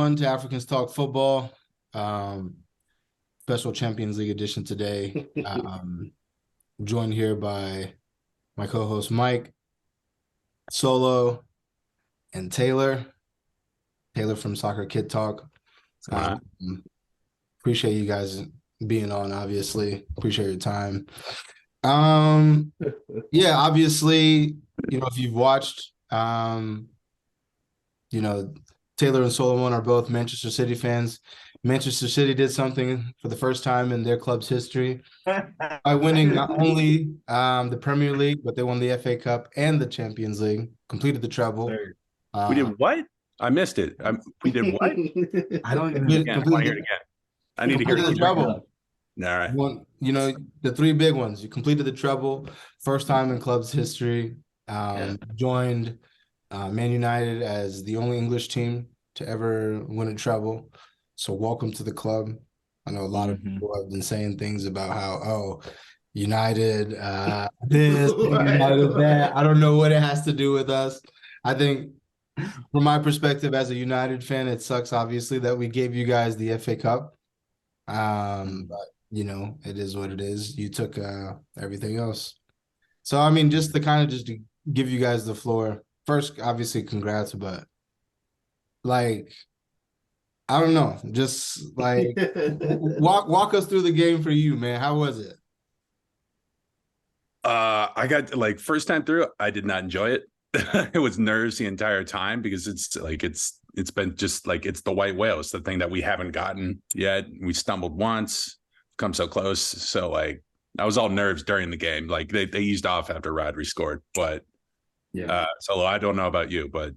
everyone, to Africans Talk Football. Um, Special Champions League edition today. Joined here by my co-host Mike, Solo, and Taylor. Taylor from Soccer Kid Talk. Appreciate you guys being on, obviously. Appreciate your time. Yeah, obviously, if you've watched, Taylor and Solomon are both Manchester City fans. Manchester City did something for the first time in their club's history by winning not only the Premier League, but they won the FA Cup and the Champions League, completed the treble. We did what? I missed it. We did what? I don't even I want to hear it again. I need to hear the it treble. All right. The three big ones. You completed the treble, first time in club's history. Joined Man United as the only English team to ever win a treble. So welcome to the club. I know a lot of people have been saying things about how, United this, United that. I don't know what it has to do with us. I think from my perspective as a United fan, it sucks, obviously, that we gave you guys the FA Cup. But, it is what it is. You took everything else. So, I mean, just to give you guys the floor. First, obviously, congrats, but, I don't know. Just, walk us through the game for you, man. How was it? I got, first time through, I did not enjoy it. It was nerves the entire time because it's been just it's the white whale. It's the thing that we haven't gotten yet. We stumbled once, come so close. So I was all nerves during the game. They eased off after Rodri scored. But Solo, I don't know about you, but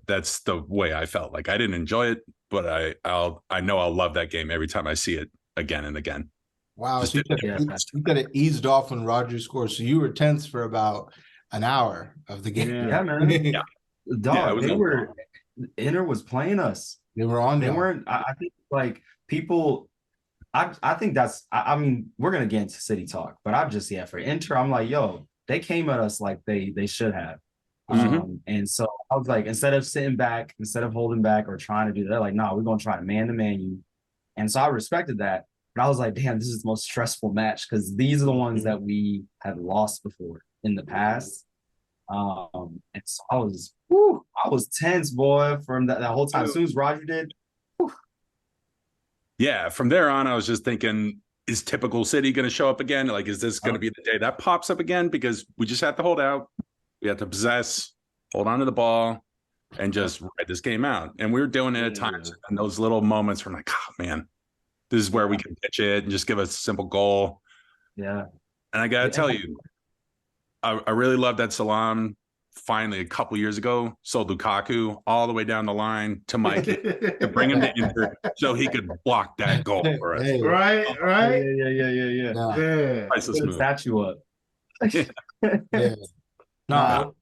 that's the way I felt. I didn't enjoy it, but I know I'll love that game every time I see it again and again. Wow, so you could have eased off when Rodri scored. So you were tense for about an hour of the game. Yeah, man. Dog, Inter was playing us. They were on. They weren't. I think people. I think that's. I mean, we're gonna get into City talk, but I'm just for Inter. I'm like, yo, they came at us like they should have. And so I was like, instead of sitting back, instead of holding back or trying to do that, they're like, no, we're gonna try to man you. And so I respected that. But I was like, damn, this is the most stressful match because these are the ones that we have lost before in the past. And so I was tense, boy, from that whole time. As soon as Roger did. Whew. Yeah, from there on, I was just thinking, is typical City going to show up again? Is this going to be the day that pops up again? Because we just have to hold out. We have to possess, hold on to the ball, and just ride this game out. And we were doing it at times. And those little moments were like, oh, man, this is where we can pitch it and just give us a simple goal. Yeah. And I got to tell you, I really love that Salam finally a couple years ago sold Lukaku all the way down the line to Mike to bring him to Inter so he could block that goal for us. Hey. Right. Yeah. Priceless move. Statue up. Yeah. No,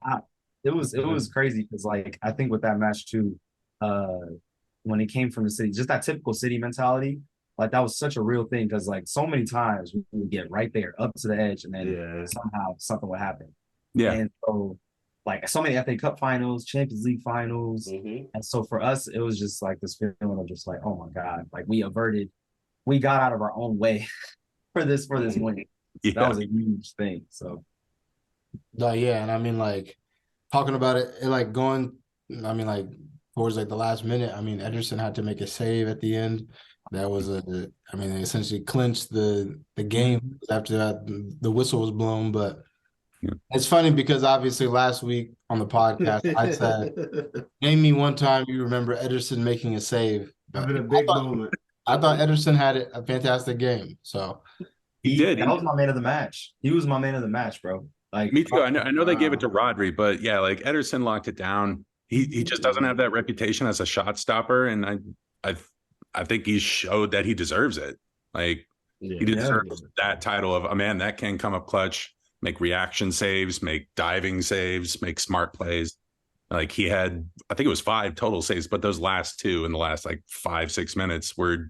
it was crazy because I think with that match too, when it came from the City, just that typical City mentality. That was such a real thing because so many times we would get right there up to the edge and then somehow something would happen. Yeah. And so so many FA Cup finals, Champions League finals. And so for us, it was just this feeling of just oh my God, we got out of our own way for this win. Yeah. That was a huge thing. So and I mean talking about it going, I mean towards the last minute, I mean Ederson had to make a save at the end. That was they essentially clinched the game after that the whistle was blown. But it's funny because obviously last week on the podcast I said, name me one time you remember Ederson making a save. But a big moment. I thought Ederson had a fantastic game. So he did. That was my man of the match. He was my man of the match, bro. Me too. I know they gave it to Rodri, but Ederson locked it down. He just doesn't have that reputation as a shot stopper, and I think he showed that he deserves it. He deserves that title of a man that can come up clutch, make reaction saves, make diving saves, make smart plays. He had, I think it was 5 total saves, but those last 2 in the last 5-6 minutes were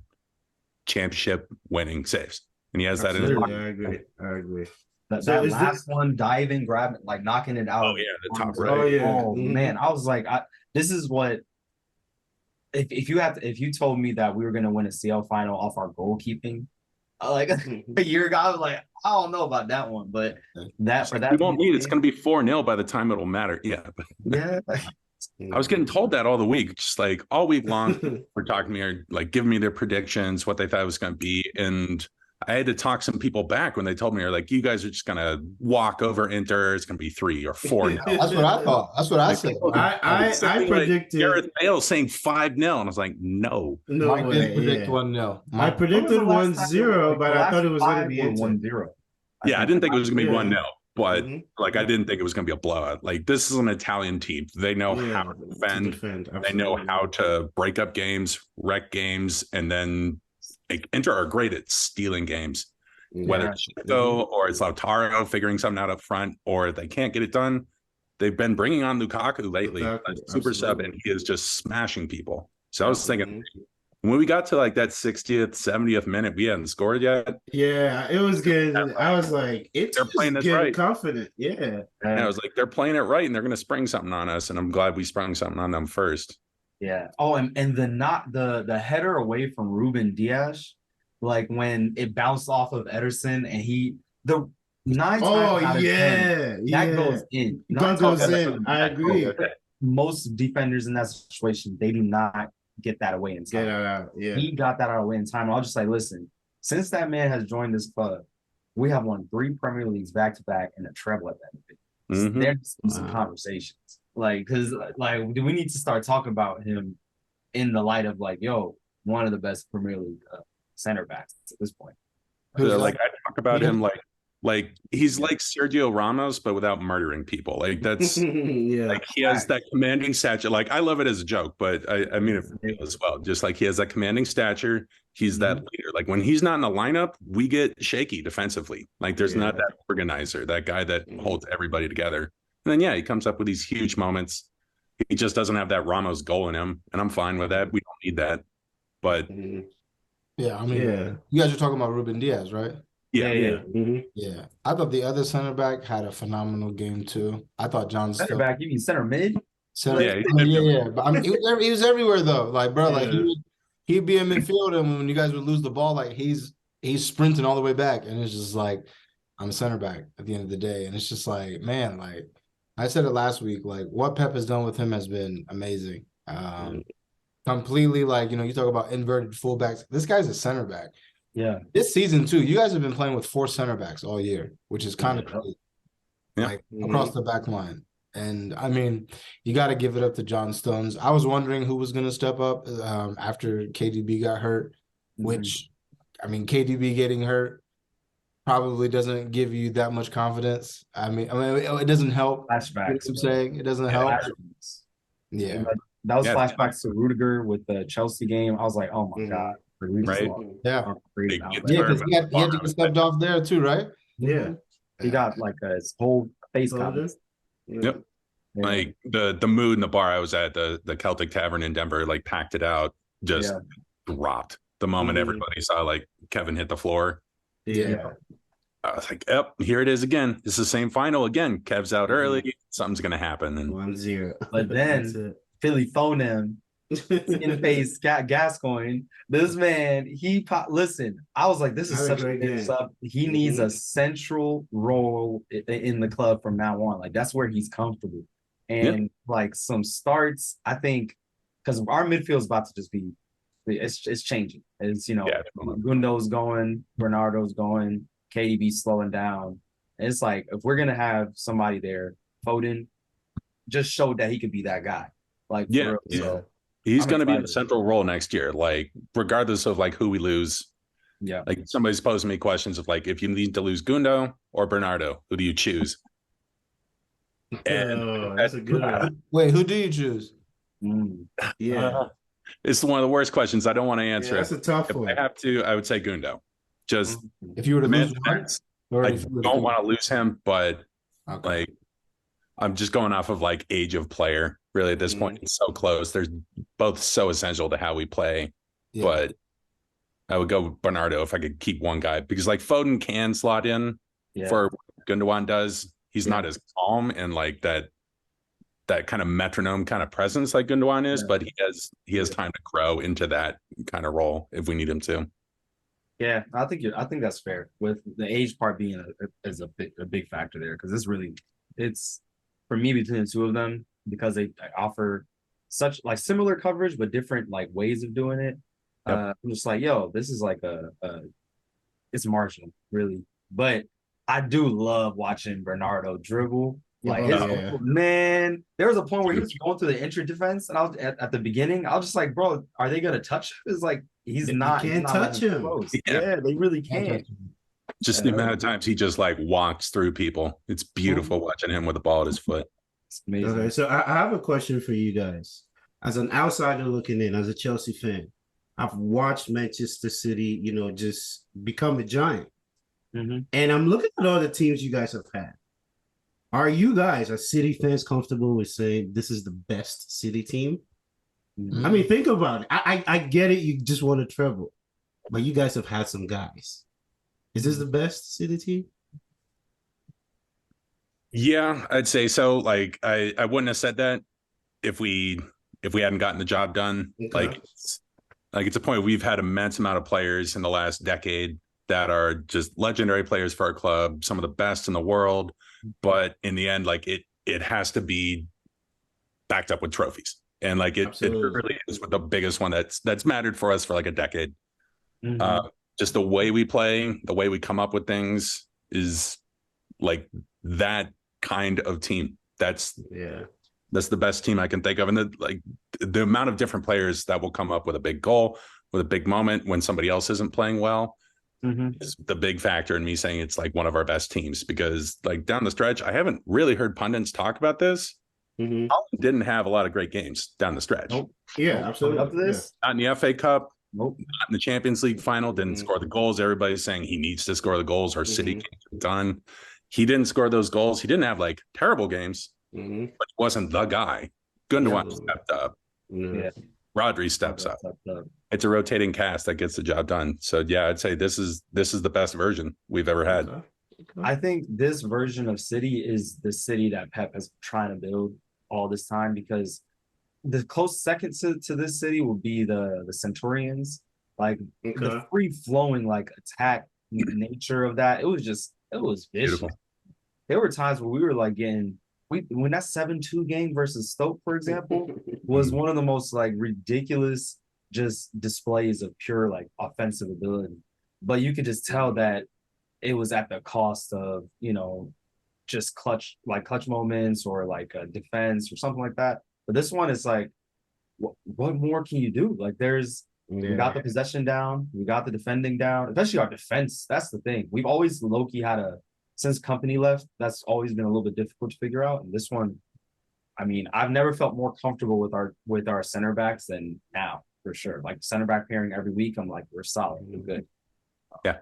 championship winning saves. And he has that in his mind. I agree. That last one, diving, grabbing, knocking it out. Oh, yeah, the top right. Oh, yeah. Oh, man. I was this is what if you told me that we were gonna win a CL final off our goalkeeping, like a year ago, I was like, I don't know about that one, but that for that We won't need. It's going to be 4-0 by the time it'll matter. Yeah, but yeah. I was getting told that all the week, just like all week long. We're talking to me, or like giving me their predictions, what they thought it was going to be, and I had to talk some people back when they told me, "Are like, you guys are just going to walk over Inter. It's going to be 3 or 4." That's what I thought. That's what I said. I predicted Gareth Bale saying 5-0, and I was like, no. no Mike did way. predict Yeah. 1-0. I predicted 1-0, but I thought it was going to be 1-0. Yeah, I didn't think it was going to be Yeah. 1-0, but Mhm. like I didn't think it was going to be a blowout. Like this is an Italian team. They know Yeah, how to defend. They know absolutely. how to break up games, wreck games, and then like, Inter are great at stealing games. Whether it's Chico or it's Lautaro figuring something out up front, or if they can't get it done, they've been bringing on Lukaku lately, Lukaku, super sub, absolutely. and he is just smashing people. So I was thinking, when we got to like that 60th, 70th minute, we hadn't scored yet. Yeah, it was good. I was like, it's They're playing this getting right. confident. Yeah. And I was like, they're playing it right, and they're going to spring something on us. And I'm glad we sprung something on them first. Yeah. Oh, and the header away from Ruben Diaz, like when it bounced off of Ederson and the 9 Oh, times out of 10, yeah. that goes in. That goes in. I agree. Most defenders in that situation, they do not get that away in time. Get out. Yeah. He got that out of the way in time. I was just like, listen, since that man has joined this club, we have won 3 Premier Leagues back to back and a treble at that. Mhm. There's some conversations, like, because like we need to start talking about him in the light of like, yo, one of the best Premier League center backs at this point. So, like I talk about him like he's like Sergio Ramos, but without murdering people. Like that's Yeah. like he has that commanding stature. Like I love it as a joke, but I mean it for real as well. Just like he has that commanding stature, he's that leader. Like when he's not in the lineup, we get shaky defensively. Like there's not that organizer, that guy that holds everybody together. And then he comes up with these huge moments. He just doesn't have that Ramos goal in him, and I'm fine with that. We don't need that. But yeah, I mean, you guys are talking about Ruben Diaz, right? Yeah. Yeah, I thought the other center back had a phenomenal game too. I thought John Center back, you mean center mid? Center, Yeah, But I mean, he was everywhere though. Like, bro, like he'd be in midfield, and when you guys would lose the ball, like he's sprinting all the way back, and it's just like I'm a center back at the end of the day, and it's just like, man, like I said it last week, like what Pep has done with him has been amazing. Completely, like, you talk about inverted fullbacks. This guy's a center back. Yeah. This season too, you guys have been playing with 4 center backs all year, which is kind of crazy. Yeah. Like across the back line. And I mean, you got to give it up to John Stones. I was wondering who was going to step up after KDB got hurt, which, I mean, KDB getting hurt probably doesn't give you that much confidence. I mean, it doesn't help. Flashbacks. You know what I'm saying? It doesn't help. Flashbacks. Yeah. That was flashbacks to Rudiger with the Chelsea game. I was like, oh my God. Right. Yeah. Yeah, because he had to get stepped off there too, right? Yeah. He got like his whole face covered. Yep. Like the mood in the bar I was at, the Celtic Tavern in Denver, like packed it out, just dropped the moment everybody saw like Kevin hit the floor. Yeah. I was like, yep, here it is again. It's the same final again. Kev's out early. Something's gonna happen. And 1-0. But then Philly phoned him in the face, Gascoigne. This man, listen, I was like, this is such a good sub. He needs a central role in the club from now on. Like, that's where he's comfortable. And like some starts, I think, because our midfield is about to just be, it's changing. It's, Gundo's going, Bernardo's going, KDB slowing down. And it's like, if we're going to have somebody there, Foden just showed that he could be that guy. Like, for real. So, he's going to be in the central role next year, like regardless of like who we lose. Yeah. Like somebody's posing me questions of like, if you need to lose Gundo or Bernardo, who do you choose? And that's a good one. Wait, who do you choose? Yeah. It's one of the worst questions. I don't want to answer. That's a tough one. If I have to, I would say Gundo. Just if you were to lose I don't want to lose him, but like I'm just going off of like age of player. Really, at this point, it's so close. They're both so essential to how we play. Yeah. But I would go Bernardo if I could keep one guy, because like Foden can slot in for what Gundogan does. He's not as calm and like that that kind of metronome kind of presence like Gundogan is, Yeah. but he has time to grow into that kind of role if we need him to. Yeah, I think that's fair. With the age part being is a big factor there because it's for me between the two of them because they offer such like similar coverage but different like ways of doing it. Yep. I'm just like, yo, this is like it's marginal, really. But I do love watching Bernardo dribble. Like man, there was a point where he was going through the entry defense, and I was at the beginning. I was just like, bro, are they gonna touch him? It's like he's not. You can't touch him. Close. Yeah. Yeah, they really can't. Just the amount of times he just like walks through people. It's beautiful watching him with the ball at his foot. It's amazing. Okay, so I have a question for you guys. As an outsider looking in, as a Chelsea fan, I've watched Manchester City, just become a giant. Mm-hmm. And I'm looking at all the teams you guys have had. Are you guys, as City fans, comfortable with saying this is the best City team? Mm-hmm. I mean, think about it. I get it. You just want a treble, but you guys have had some guys. Is this the best City team? Yeah, I'd say so. Like I wouldn't have said that if we hadn't gotten the job done. Okay. Like it's a point we've had immense amount of players in the last decade that are just legendary players for our club, some of the best in the world. But in the end, like it has to be backed up with trophies. And like it really is the biggest one that's mattered for us for like a decade. Mm-hmm. Just the way we play, the way we come up with things is like that kind of team. That's the best team I can think of. And the amount of different players that will come up with a big goal, with a big moment when somebody else isn't playing well is the big factor in me saying it's like one of our best teams, because like down the stretch, I haven't really heard pundits talk about this. Holland didn't have a lot of great games down the stretch. Nope. Yeah, absolutely. Up to this? Not in the FA Cup. Nope. Not in the Champions League final. Didn't score the goals. Everybody's saying he needs to score the goals or City games are done. He didn't score those goals. He didn't have like terrible games, but he wasn't the guy. Gundogan stepped up. Yeah. Rodri steps up. It's a rotating cast that gets the job done. So yeah, I'd say this is the best version we've ever had. I think this version of City is the City that Pep has trying to build all this time, because the close second to this City will be the Centurions. Like the free flowing like attack nature of that. It was vicious. Beautiful. There were times where we were like when that 7-2 game versus Stoke, for example, was one of the most like ridiculous just displays of pure like offensive ability. But you could just tell that it was at the cost of, just clutch moments or like a defense or something like that. But this one is like, what more can you do? Like we got the possession down, we got the defending down, especially our defense. That's the thing. We've always low-key since Company left, that's always been a little bit difficult to figure out. And this one, I mean, I've never felt more comfortable with our center backs than now, for sure. Like center back pairing every week, I'm like, we're solid, we're good. Yeah.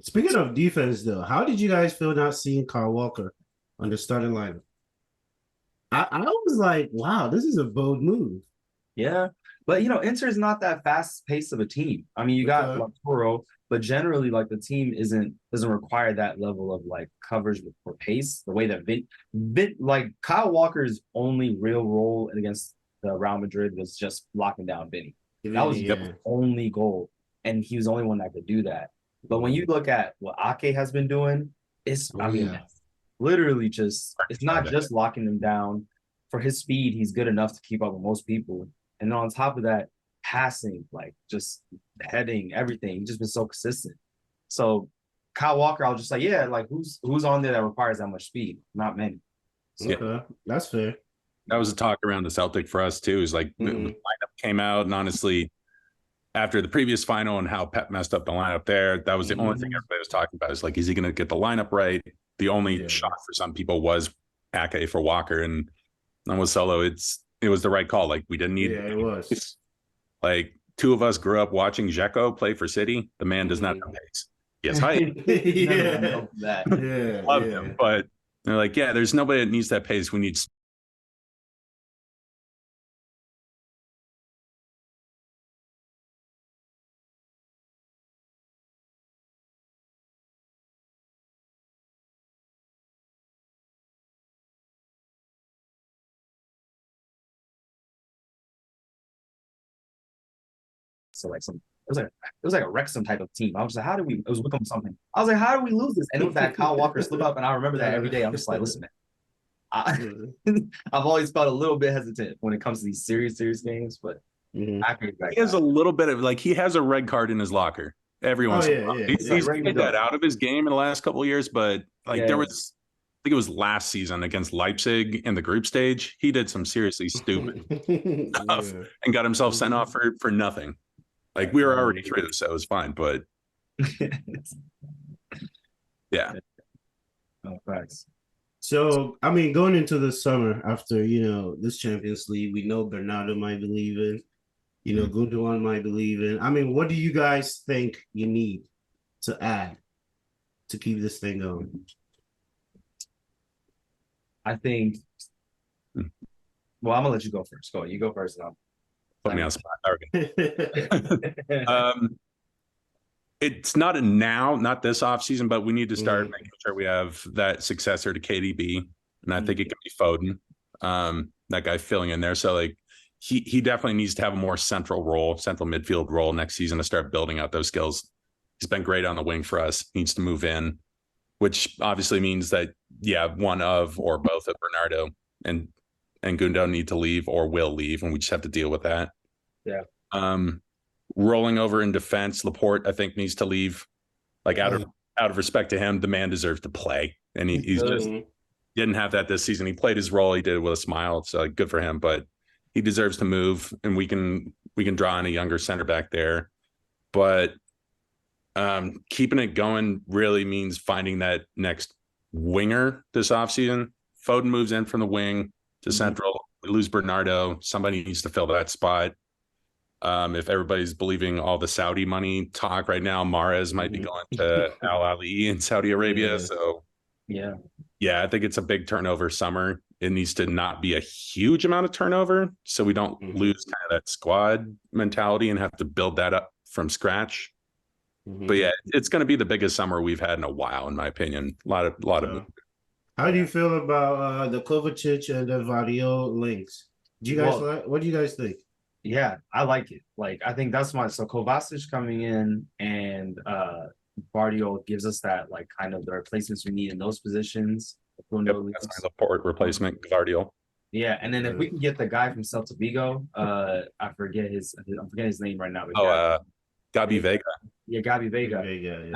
Speaking of defense, though, how did you guys feel not seeing Kyle Walker on the starting lineup? I was like, wow, this is a bold move. Yeah, but Inter is not that fast pace of a team. I mean, you got Lautaro, but generally, like the team doesn't require that level of like coverage for pace. The way that like Kyle Walker's only real role against the Real Madrid was just locking down Vinny. That was the only goal, and he was the only one that could do that. But when you look at what Ake has been doing, literally just it's not just locking him down. For his speed, he's good enough to keep up with most people. And then on top of that, passing, like just heading, everything. He's just been so consistent. So Kyle Walker, I was just like, yeah, like who's on there that requires that much speed? Not many. So, that's fair. That was a talk around the Celtic for us too. Is like the lineup came out, and honestly, after the previous final and how Pep messed up the lineup there, that was the only thing everybody was talking about. Is like, is he going to get the lineup right? The only shot for some people was Ake for Walker, and with Solo, it was the right call. Like we didn't need. Yeah, it was. Like two of us grew up watching Dzeko play for City. The man does not have pace. He has height. Love him, but they're like, yeah, there's nobody that needs that pace. We need to like it was like a Wrexham type of team. I was like, how do we? It was Wickham something. I was like, how do we lose this? And it was that Kyle Walker slip up, and I remember that every day. I'm just like, listen, man. I've always felt a little bit hesitant when it comes to these serious games, but I can he has a little bit of like he has a red card in his locker. Everyone's he's made that out of his game in the last couple of years, but like there was, I think it was last season against Leipzig in the group stage. He did some seriously stupid stuff and got himself sent off for nothing. Like we were already through, so it was fine. But yeah. Oh, thanks. So, I mean, going into the summer after, this Champions League, we know Bernardo might be leaving, Gundogan might be leaving. I mean, what do you guys think you need to add to keep this thing going? I think, well, I'm going to let you go first. You go first. Put me on the spot. It's not not this offseason, but we need to start making sure we have that successor to KDB. And I think it can be Foden, that guy filling in there. So like he definitely needs to have a more central midfield role next season to start building out those skills. He's been great on the wing for us, needs to move in, which obviously means that, one of or both of Bernardo and Gundo need to leave or will leave, and we just have to deal with that. Yeah. Rolling over in defense, Laporte, I think, needs to leave. Like out of respect to him, the man deserves to play, and he's just didn't have that this season. He played his role, he did it with a smile, so good for him. But he deserves to move, and we can draw in a younger center back there. But keeping it going really means finding that next winger this offseason. Foden moves in from the wing to central. We lose Bernardo. Somebody needs to fill that spot. If everybody's believing all the Saudi money talk right now, Mahrez might be going to Al Ahly in Saudi Arabia. So yeah, I think it's a big turnover summer. It needs to not be a huge amount of turnover, so we don't lose kind of that squad mentality and have to build that up from scratch. But yeah, it's going to be the biggest summer we've had in a while, in my opinion. A lot of movement. How do you feel about the Kovacic and the Vario links? Do you guys what do you guys think? Yeah, I like it. Like, I think that's so Kovacic coming in and Bardio gives us that, like, kind of the replacements we need in those positions. That's my Laporte replacement, Guardiola. Yeah, and then if we can get the guy from Celta Vigo, I'm forgetting his name right now. Gabi Vega. Yeah, Gabi Vega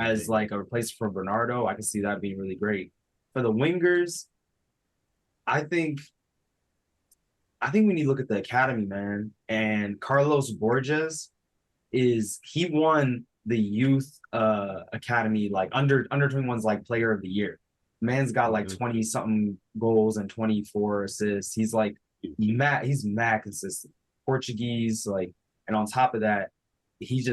as like a replacement for Bernardo. I can see that being really great. For the wingers, I think we need to look at the academy, man. And Carlos Borges he won the youth academy, like under 21's like player of the year. Man's got like 20 something goals and 24 assists. He's like he's mad consistent. Portuguese, like, and on top of that, he's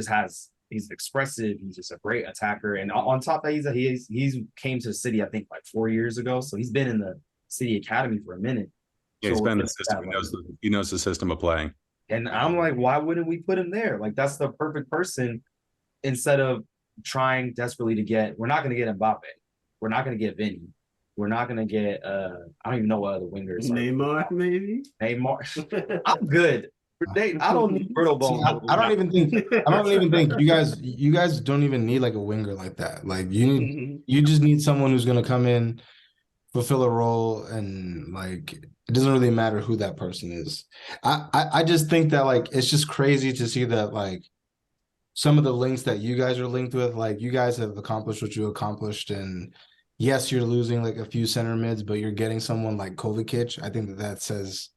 expressive. He's just a great attacker. And on top of that, he's came to the city, I think, like 4 years ago. So he's been in the city academy for a minute. Yeah, he's been in the system. He knows the system of playing. And I'm like, why wouldn't we put him there? Like, that's the perfect person instead of trying desperately to get. We're not going to get Mbappe. We're not going to get Vinny. We're not going to get. I don't even know what other wingers. Neymar, maybe. Neymar. I'm good. I don't need brittle bones. I don't even think you guys don't even need like a winger like that. Like you just need someone who's going to come in, fulfill a role, and like it doesn't really matter who that person is. I just think that like it's just crazy to see that like some of the links that you guys are linked with, like you guys have accomplished what you accomplished, and yes, you're losing like a few center mids, but you're getting someone like Kovacic. I think that says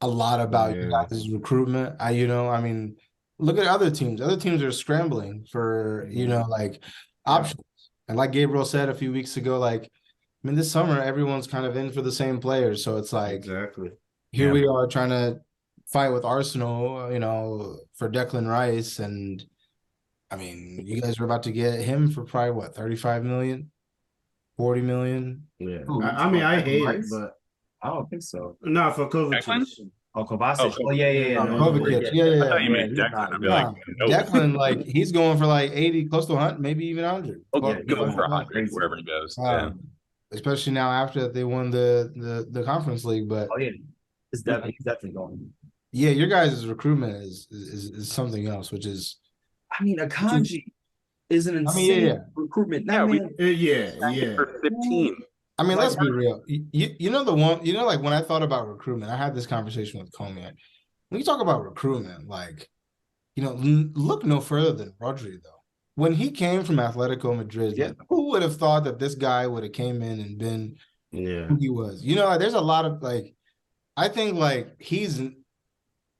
a lot about you guys' recruitment. I mean, look at other teams. Other teams are scrambling for, like options. And like Gabriel said a few weeks ago, like, I mean, this summer, everyone's kind of in for the same players. So it's like, here we are trying to fight with Arsenal, for Declan Rice. And I mean, you guys are about to get him for probably what, 35 million, 40 million? Yeah. I mean, I hate it, but I don't think so. No, for Kovacic. Oh, Kovacic. Oh, yeah. Kovacic. I thought you meant Declan. I'd be like, no. Declan, like, he's going for like 80, close to 100, maybe even 100. Okay, going for 100 wherever he goes. Especially now after they won the conference league. But he's definitely going. Yeah, your guys' recruitment is something else, which is, I mean, Akanji is an I mean, insane yeah. recruitment. Yeah, That we- man, Yeah. For 15. I mean, Like, let's be real. You know the one, you know, like when I thought about recruitment, I had this conversation with Comey. When you talk about recruitment, like, you know, look no further than Rodri, though. When he came from Atletico Madrid, Yeah. like, who would have thought that this guy would have came in and been Yeah. who he was? You know, like, there's a lot of like, I think like he's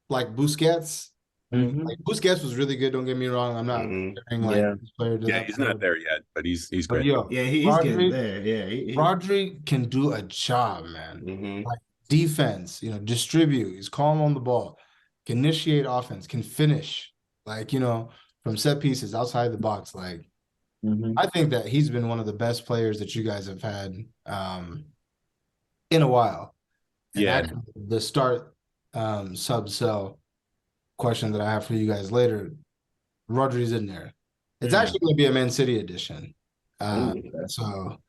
like Busquets. I mean, Mhm. like Busquets was really good. Don't get me wrong. I'm not Mhm. comparing like Yeah. this player to Yeah, that he's player. not there yet, but he's But great. yo, Yeah, he's getting there. Yeah. Rodri can do a job, man. Mhm. Like defense, you know, distribute. He's calm on the ball, can initiate offense, can finish. Like, you know, from set pieces outside the box. Like, Mhm. I think that he's been one of the best players that you guys have had in a while. And Yeah. actually, the start sub sell question that I have for you guys later, Rodri's in there. It's actually going to be a Man City edition. So All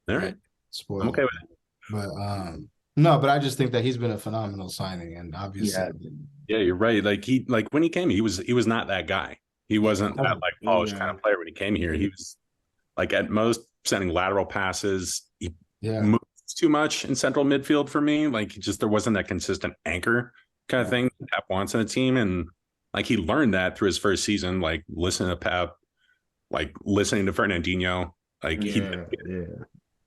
right. spoiler. I'm okay with it. But no, but I just think that he's been a phenomenal signing, and obviously, Yeah, you're right. Like when he came, he was not that guy. He wasn't that like polished kind of player when he came here. He was like at most sending lateral passes. He moves too much in central midfield for me. Like just there wasn't that consistent anchor kind of thing Pep wants in a team. And like he learned that through his first season, like listening to Pep, like listening to Fernandinho, like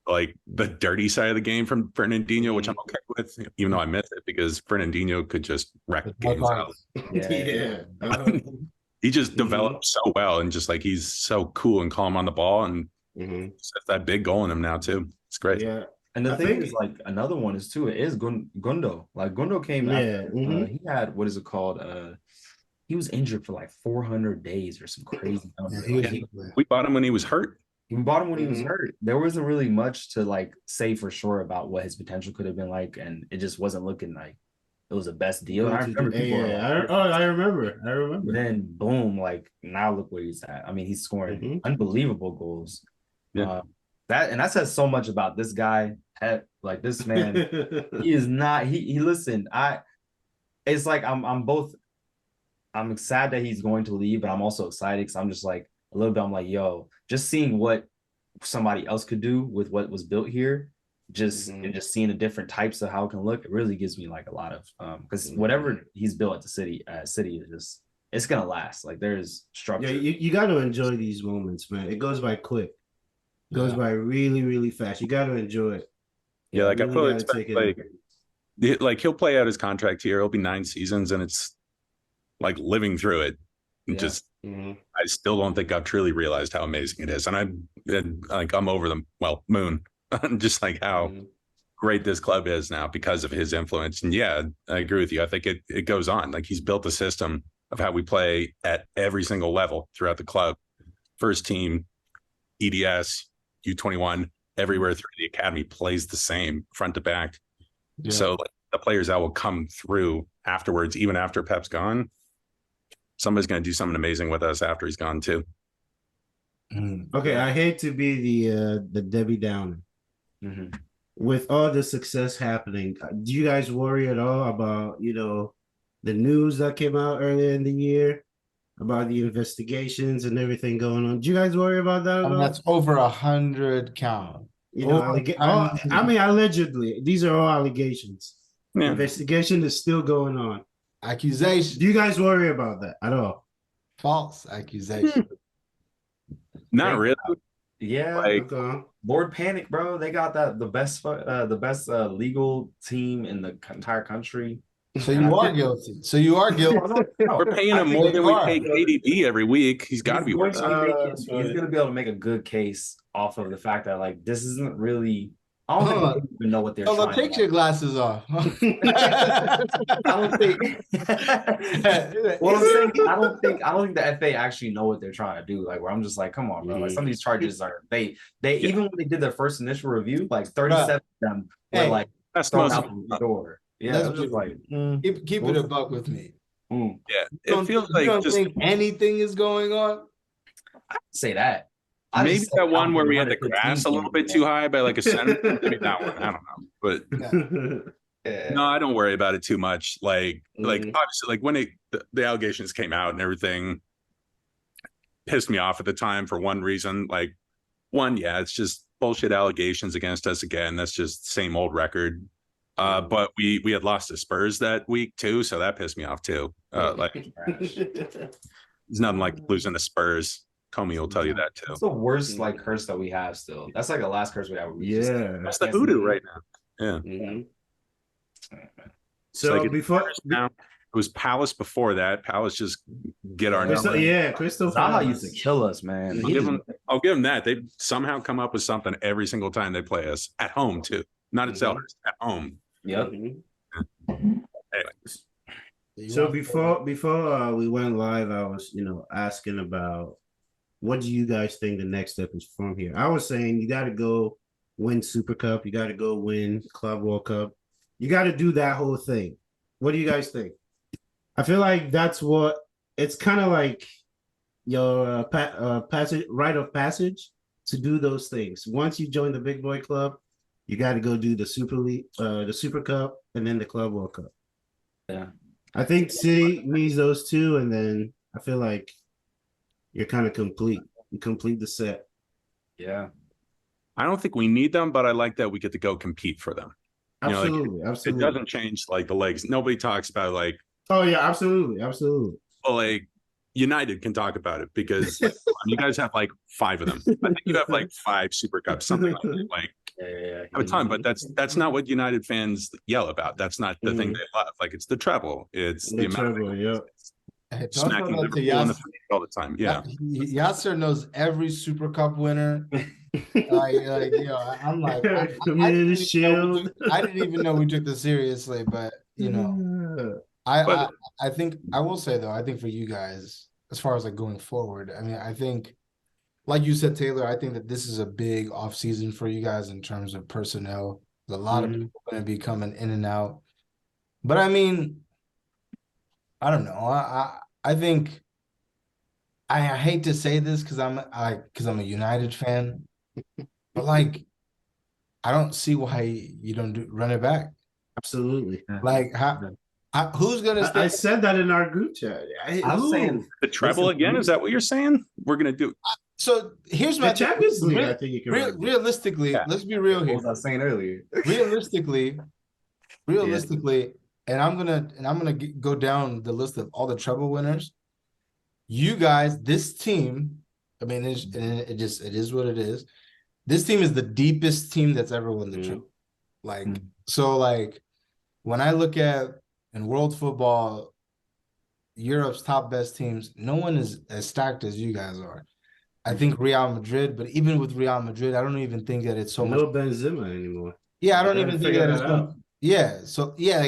like the dirty side of the game from Fernandinho, which I'm okay with, even though I miss it because Fernandinho could just wreck games out. He just developed so well, and just like he's so cool and calm on the ball, and just has that big goal in him now too. It's great. Yeah. And the thing is, like another one is too. It is Gundo. Like Gundo came after. He had what is it called? He was injured for like 400 days or some crazy number. We bought him when he was hurt. We bought him when he was hurt. There wasn't really much to like say for sure about what his potential could have been like, and it just wasn't looking like it was the best deal. And I remember I remember. Then boom, like now look where he's at. I mean, he's scoring unbelievable goals. That says so much about this guy. Like this man, he is not. He listen. It's like I'm sad that he's going to leave, but I'm also excited because I'm just like a little bit. I'm like, yo, just seeing what somebody else could do with what was built here, and just seeing the different types of how it can look, it really gives me like a lot of because whatever he's built at the city is just it's gonna last. Like there's structure. Yeah, you got to enjoy these moments, man. It goes by quick. It goes by really, really fast. You got to enjoy it. Yeah, like I fully expect like he'll play out his contract here. It'll be 9 seasons, and it's like living through it. Just I still don't think I've truly realized how amazing it is, and I'm over the moon, just like how great this club is now because of his influence. And yeah, I agree with you. I think it goes on. Like he's built a system of how we play at every single level throughout the club, first team, EDS, U21, everywhere through the academy plays the same front to back. So like, the players that will come through afterwards, even after Pep's gone, somebody's going to do something amazing with us after he's gone too. Okay, I hate to be the Debbie Downer. With all the success happening, do you guys worry at all about the news that came out earlier in the year about the investigations and everything going on? Do you guys worry about that at all? That's over 100 count. I mean, allegedly, these are all allegations. Investigation is still going on. Accusation. Do you guys worry about that at all? False accusation. Not really. Yeah. Like, board panic, bro. They got the best legal team in the entire country. So you are guilty. We're paying him more than we pay KDB every week. He's got to be worth it. He's going to be able to make a good case off of the fact that like this isn't really. I don't think they even know what they're trying. Take your glasses off. I don't think. Well, I'm saying I don't think the FA actually know what they're trying to do. Like, where I'm just like, come on, bro. Like, some of these charges are they even when they did their first initial review, like 37 of them were like thrown out the door. Yeah, that's just like keep it a buck with me. Yeah, it feels like you don't think anything is going on. I say that. Maybe that one where we had the grass a little bit too high by like a centimeter. Maybe that one. I don't know, but No, I don't worry about it too much. Like Mhm. obviously, like when the allegations came out and everything pissed me off at the time for one reason. Like one, yeah, it's just bullshit allegations against us again. That's just same old record. But we had lost to Spurs that week too, so that pissed me off too. Like it's nothing like losing to Spurs. Comey will tell you that too. It's the worst like curse that we have still. That's like the last curse we have. That's the hoodoo right now. Yeah. Mhm. It's So like before, now it was Palace before that. Palace just get our Crystal, number. yeah, Crystal Zaha Palace used to kill us, man. I'll give them that. They somehow come up with something every single time they play us at home too. Not at Sellers, at home. Yep. Mhm. Anyway. So before we went live, I was asking about what do you guys think the next step is from here. I was saying you got to go win Super Cup, you got to go win Club World Cup, you got to do that whole thing. What do you guys think? I feel like that's what it's kind of like your passage rite of passage to do those things. Once you join the big boy club, you got to go do the Super League, the Super Cup, and then the Club World Cup. Yeah. I think City needs those two, and then I feel like you're kind of complete. You complete the set. Yeah. I don't think we need them, but I like that we get to go compete for them. Absolutely, absolutely. It doesn't change like the legs. Nobody talks about like, oh yeah, absolutely, absolutely. well, like United can talk about it because like, you guys have like 5 of them. I think you have like 5 Super Cups, something like that. Like Yeah. have a ton, but that's not what United fans yell about. That's not the thing they love. Like it's the treble. It's the amount treble, yeah. Hey, don't smacking tell that to Liverpool in the Yasser. face all the time. Yeah. Yasser knows every Super Cup winner. I'm like, Community Shield. I didn't even know we took this seriously, but I think I will say though, I think for you guys, as far as like going forward, I mean, I think, like you said, Taylor, I think that this is a big off season for you guys in terms of personnel. There's a lot of people going to be coming in and out, but I mean, I don't know. I think I hate to say this because I'm a United fan, but like I don't see why you don't run it back. Absolutely. Like who's gonna stay? I said that in our group chat. I was saying the treble again. Is that what you're saying? We're gonna do. So here's my Champions League. I think you can realistically. Yeah. Let's be real here. What was I saying earlier? Realistically, and I'm gonna go down the list of all the treble winners. You guys, this team, I mean, it is what it is. This team is the deepest team that's ever won the treble. Like, so like when I look at in world football, Europe's top best teams, no one is as stacked as you guys are. I think Real Madrid, but even with Real Madrid, I don't even think that it's so much. No Benzema anymore. Yeah, I don't even think that it's like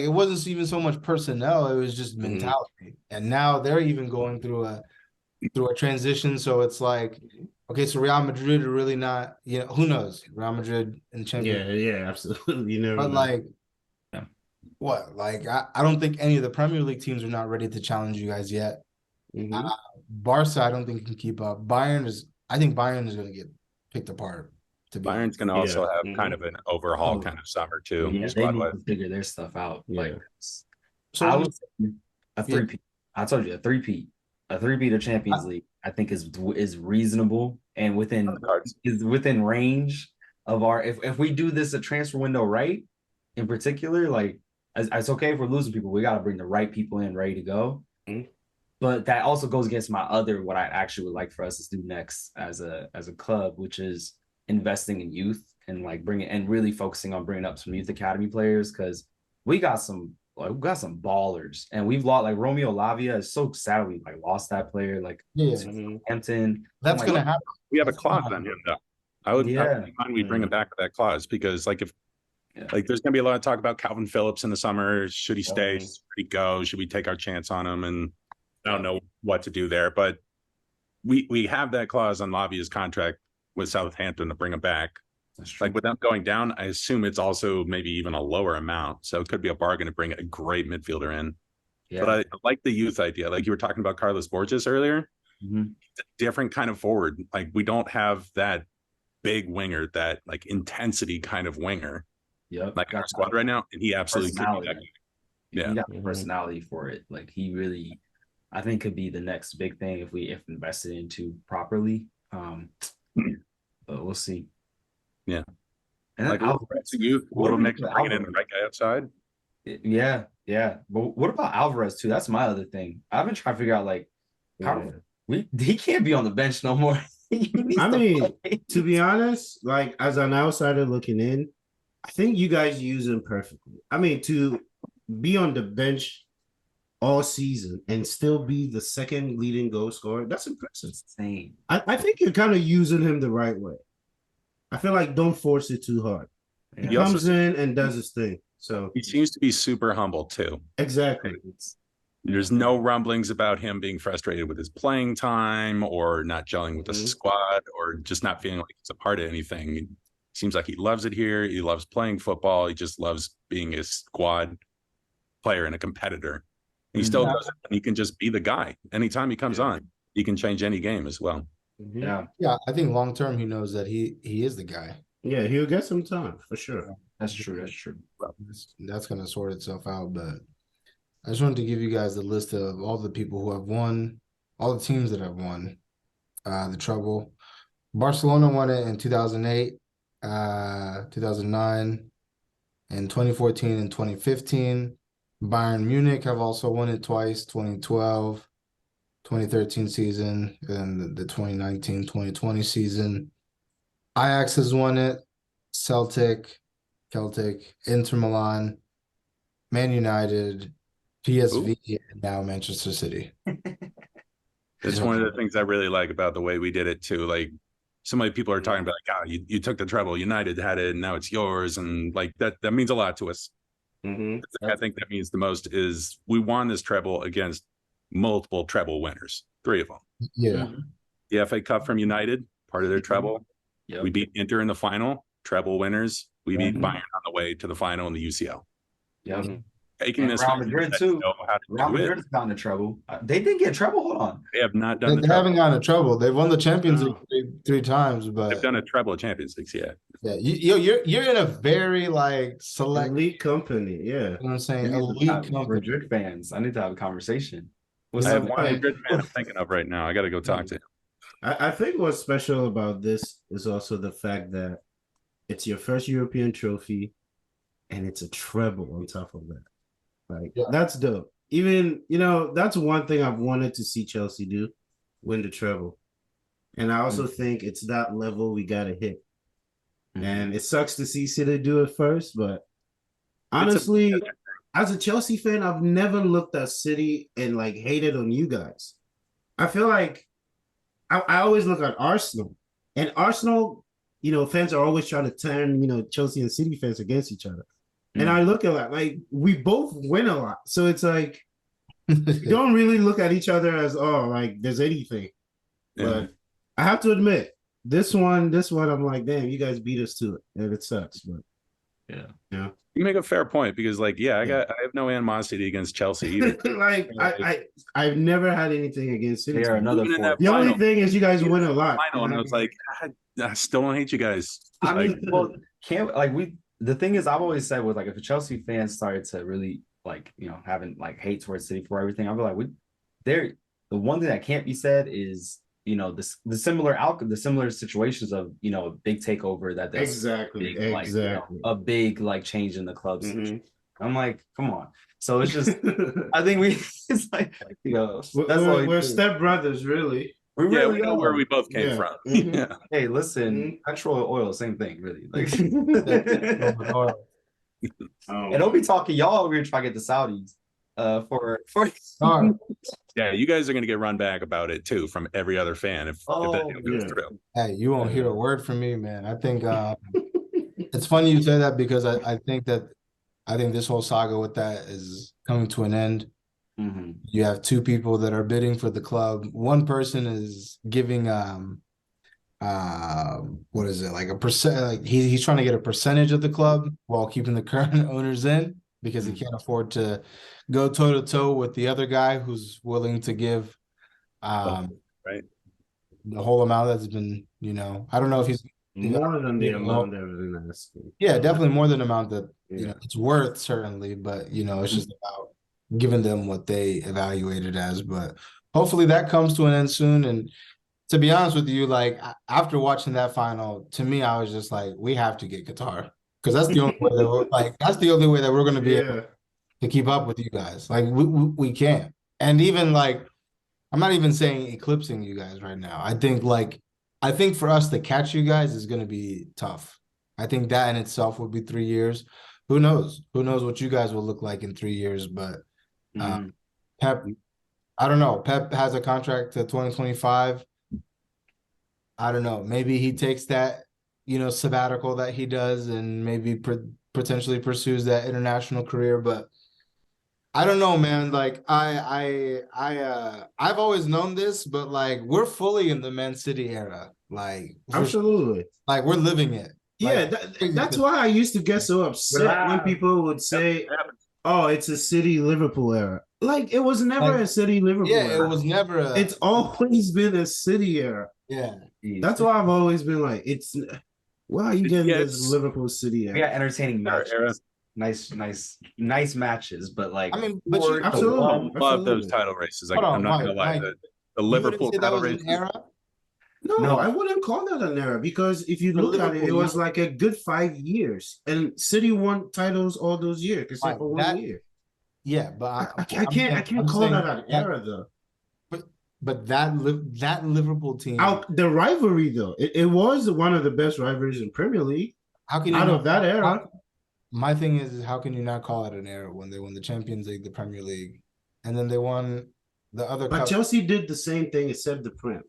it wasn't even so much personnel, it was just mentality. And now they're even going through a transition. So it's like, okay, so Real Madrid are really not, who knows? Real Madrid in the Champions. Yeah, absolutely. You never know. Like, what? Like, I don't think any of the Premier League teams are not ready to challenge you guys yet. Barca, I don't think can keep up. I think Bayern is going to get picked apart. Bayern's going to also have kind of an overhaul kind of summer too. Yeah, they need to figure their stuff out. Yeah. Like, so I was a three-peat. I told you a three-peat of Champions League. I think is reasonable and within range of our. If we do this a transfer window right, in particular, like it's okay if we're losing people. We got to bring the right people in, ready to go. But that also goes against my what I actually would like for us to do next as a club, which is investing in youth and like really focusing on bringing up some youth academy players, because we got some ballers, and we've lost like Romeo Lavia. Is so sad we like lost that player. Like Hampton. That's gonna happen. We have a clause on him though. I would mind we bring him back with that clause, because like if like there's gonna be a lot of talk about Calvin Phillips in the summer. Should he stay? Should he go? Should we take our chance on him? And I don't know what to do there, but we have that clause on Lavia's contract with Southampton to bring him back. Like without going down, I assume it's also maybe even a lower amount. So it could be a bargain to bring a great midfielder in. Yeah. But I like the youth idea. Like you were talking about Carlos Borges earlier. It's a different kind of forward. Like we don't have that big winger, that like intensity kind of winger. Yep. like in our squad right now, and he absolutely could be that guy. Yeah. He got the personality for it. Like he really, I think, could be the next big thing if invested into properly. But we'll see. Yeah. And Like then Alvarez, you little mix bringing in the right guy outside. Yeah. But what about Alvarez too? That's my other thing. I've been trying to figure out like how he can't be on the bench no more. I mean, to be honest, like as an outsider looking in, I think you guys use him perfectly. I mean, to be on the bench all season and still be the second leading goal scorer, that's impressive. Insane. I think you're kind of using him the right way. I feel like don't force it too hard. Yeah. He comes in and does his thing. So he seems to be super humble too. Exactly. There's no rumblings about him being frustrated with his playing time or not gelling with the squad or just not feeling like he's a part of anything. It seems like he loves it here. He loves playing football. He just loves being a squad player and a competitor. He still does it. And he can just be the guy. Anytime he comes on, he can change any game as well. Yeah. Yeah, I think long term he knows that he is the guy. Yeah, he'll get some time for sure. That's true. That's gonna sort itself out. But I just wanted to give you guys the list of all the people who have won, all the teams that have won the treble. Barcelona won it in 2008, 2009, and 2014 and 2015. Bayern Munich have also won it twice, 2012, 2013 season, and the 2019-2020 season. Ajax has won it, Celtic, Inter Milan, Man United, PSV, and now Manchester City. It's one of the things I really like about the way we did it too. Like so many people are talking about like, oh, you took the treble, United had it, and now it's yours. And like that means a lot to us. I think that means the most is we won this treble against multiple treble winners, 3 of them. Yeah. The FA Cup from United, part of their treble. Yep. We beat Inter in the final, treble winners. We beat Bayern on the way to the final in the UCL. Yep. Taking this Real Madrid too. Real Madrid Madrid's gotten in trouble. They didn't get trouble. Hold on. They have not done They haven't gotten in trouble. They've won the Champions League three times, but they've done a treble of Champions Leagues, yeah. Yeah, you're in a very like select elite company, yeah. You know what I'm saying? Elite company. Madrid fans. I need to have a conversation. I have one Madrid fan I'm thinking of right now. I got to go talk to him. I think what's special about this is also the fact that it's your first European trophy and it's a treble on top of that. Like that's dope. Even, that's one thing I've wanted to see Chelsea do, win the treble. And I also think it's that level we got to hit. And it sucks to see City do it first, but honestly, as a Chelsea fan, I've never looked at City and like hated on you guys. I feel like I always look at Arsenal, and Arsenal, fans are always trying to turn, Chelsea and City fans against each other. And I look at that, like we both win a lot. So it's like, you don't really look at each other as, like there's anything. But I have to admit, this one, I'm like, damn, you guys beat us to it. And it sucks. But yeah. You make a fair point because, like, I have no animosity against Chelsea either. Like, I've never had anything against City. The only thing is you guys win a lot. Final, and I was like, I still don't hate you guys. I mean, the thing is, I've always said with like if a Chelsea fan started to really like having like hate towards City for everything, I'll be like, the one thing that can't be said is the similar situations of a big takeover that's exactly big, like, a big like change in the clubs. I'm like, come on. So it's just I think it's like we're stepbrothers, really. We really know where we both came from. Yeah. Hey, listen, petrol or oil, same thing, really. Like, and don't be talking y'all over here trying to get the Saudis for yeah, you guys are going to get run back about it too from every other fan if that deal goes through. Hey, you won't hear a word from me, man. I think it's funny you say that because I think this whole saga with that is coming to an end. You have 2 people that are bidding for the club. One person is giving what is it, like a percent, like he's trying to get a percentage of the club while keeping the current owners in because he can't afford to go toe to toe with the other guy who's willing to give right the whole amount that's been, I don't know if he's More than the You know, amount everything asking. yeah, definitely more than the amount that Yeah. it's worth, certainly, but it's just about giving them what they evaluate it as. But hopefully that comes to an end soon. And to be honest with you, like after watching that final, to me, I was just like, we have to get Qatar because that's the only way that we're going to be able Yeah. to keep up with you guys. Like we can't. And even like, I'm not even saying eclipsing you guys right now. I think for us to catch you guys is going to be tough. I think that in itself would be 3 years. Who knows? Who knows what you guys will look like in 3 years? But Pep, I don't know. Pep has a contract to 2025. I don't know. Maybe he takes that, sabbatical that he does and maybe potentially pursues that international career. But I don't know, man. Like I've always known this, but like we're fully in the Man City era. Like Absolutely. like we're living it. Yeah, that's why I used to get so upset when people would say, "Oh, it's a City Liverpool era." Like it was never a City Liverpool era. It was never It's always been a City era. Yeah. That's why I've always been like, why are you getting this Liverpool City era? We got entertaining matches. Nice matches, but like I mean, but you absolutely love those title races. Like, I'm not gonna lie, the Liverpool title races. No, I wouldn't call that an era because if you look at it, it was like a good 5 years, and City won titles all those years except for 1 year. Yeah, but I can't call that an era though. But that Liverpool team, the rivalry though, it was one of the best rivalries in Premier League. How can you out of that era? My thing is how can you not call it an era when they won the Champions League, the Premier League, and then they won the other? But Chelsea did the same thing except the Prem.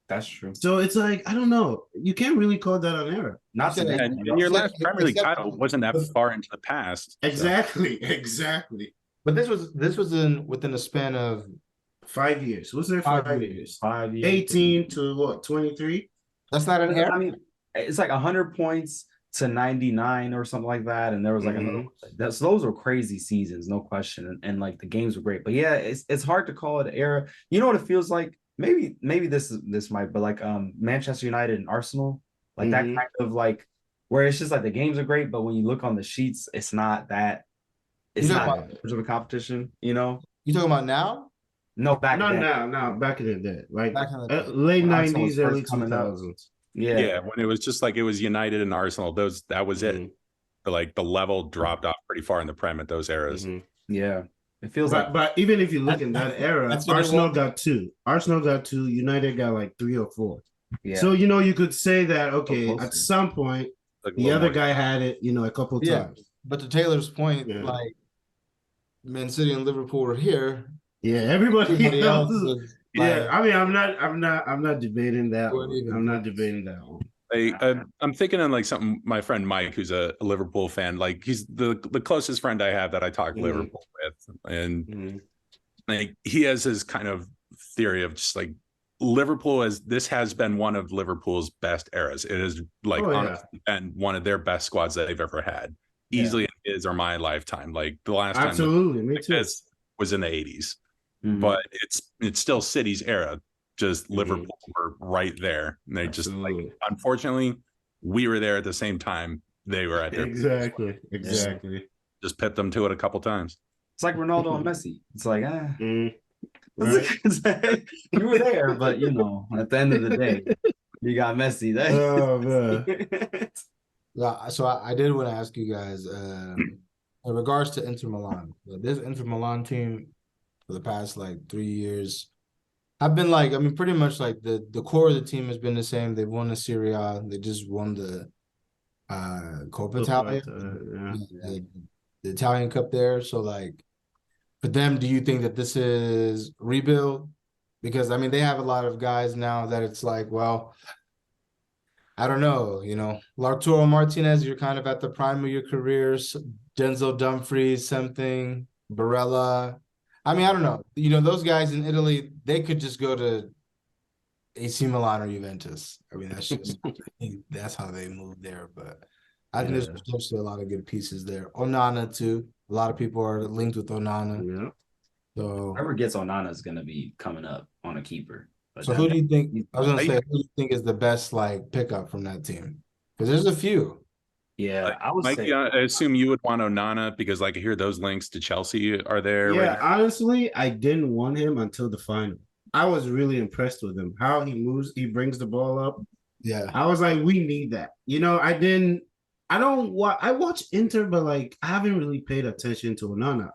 That's true. So it's like I don't know. You can't really call that an era. Not today. And your last Premier League title wasn't that far into the past. Exactly. But this was within a span of 5 years. Was there 5 years? 5 years. 18 to what? 23. That's not an era. I mean, it's like 100 points to 99 or something like that, and there was like another. Those were crazy seasons, no question, and like the games were great. But yeah, it's hard to call it an era. You know what it feels like? Maybe this might, but like Manchester United and Arsenal, like that kind of like where it's just like the games are great, but when you look on the sheets, it's not that. It's not much of a competition, You talking about now? No, back then. No, back in the day, like back in the late 90s, early 2000s. Yeah, when it was just like it was United and Arsenal, that was it. But like the level dropped off pretty far in the Prem at those eras. Yeah. It feels but even if you look in that era, Arsenal got two. United got like 3 or 4. Yeah. So you could say that at some point like the other guy had it, a couple times. But to Taylor's point, like Man City and Liverpool were here. Yeah, everybody else. I mean, I'm not debating that one. I'm not debating that one. I'm thinking on like something. My friend Mike, who's a Liverpool fan, like he's the closest friend I have that I talk Liverpool with, and like he has his kind of theory of just like Liverpool has been one of Liverpool's best eras. It has like honestly been one of their best squads that they've ever had, easily in his or my lifetime. Like the last time, me too, was in the 80s, but it's still City's era. Just Liverpool were right there. And they just like, unfortunately, we were there at the same time they were at their exactly. Just pipped them to it a couple times. It's like Ronaldo and Messi. It's like you were there, but at the end of the day, you got Messi. So I did want to ask you guys in regards to Inter Milan. This Inter Milan team for the past like 3 years. I've been like, I mean, pretty much like the core of the team has been the same. They've won the Serie A. They just won the Coppa Italia, the Italian Cup there. So like, for them, do you think that this is rebuild? Because I mean, they have a lot of guys now that it's like, well, I don't know, Lautaro Martinez, you're kind of at the prime of your careers. Denzel Dumfries, something. Barella. I mean, I don't know. Those guys in Italy, they could just go to AC Milan or Juventus. I mean, that's how they moved there. But I think there's potentially a lot of good pieces there. Onana too. A lot of people are linked with Onana. Yeah. So whoever gets Onana is going to be coming up on a keeper. But So who do you think? I was gonna I- say, who do you think is the best like pickup from that team? Because there's a few. yeah, I would Mikey, say I assume you would want Onana because like I hear those links to Chelsea are there right Yeah, now. honestly, I didn't want him until the final. I was really impressed with him. How he moves, he brings the ball up. Yeah, I was like, we need that. I don't watch. I watch Inter, but like I haven't really paid attention to Onana.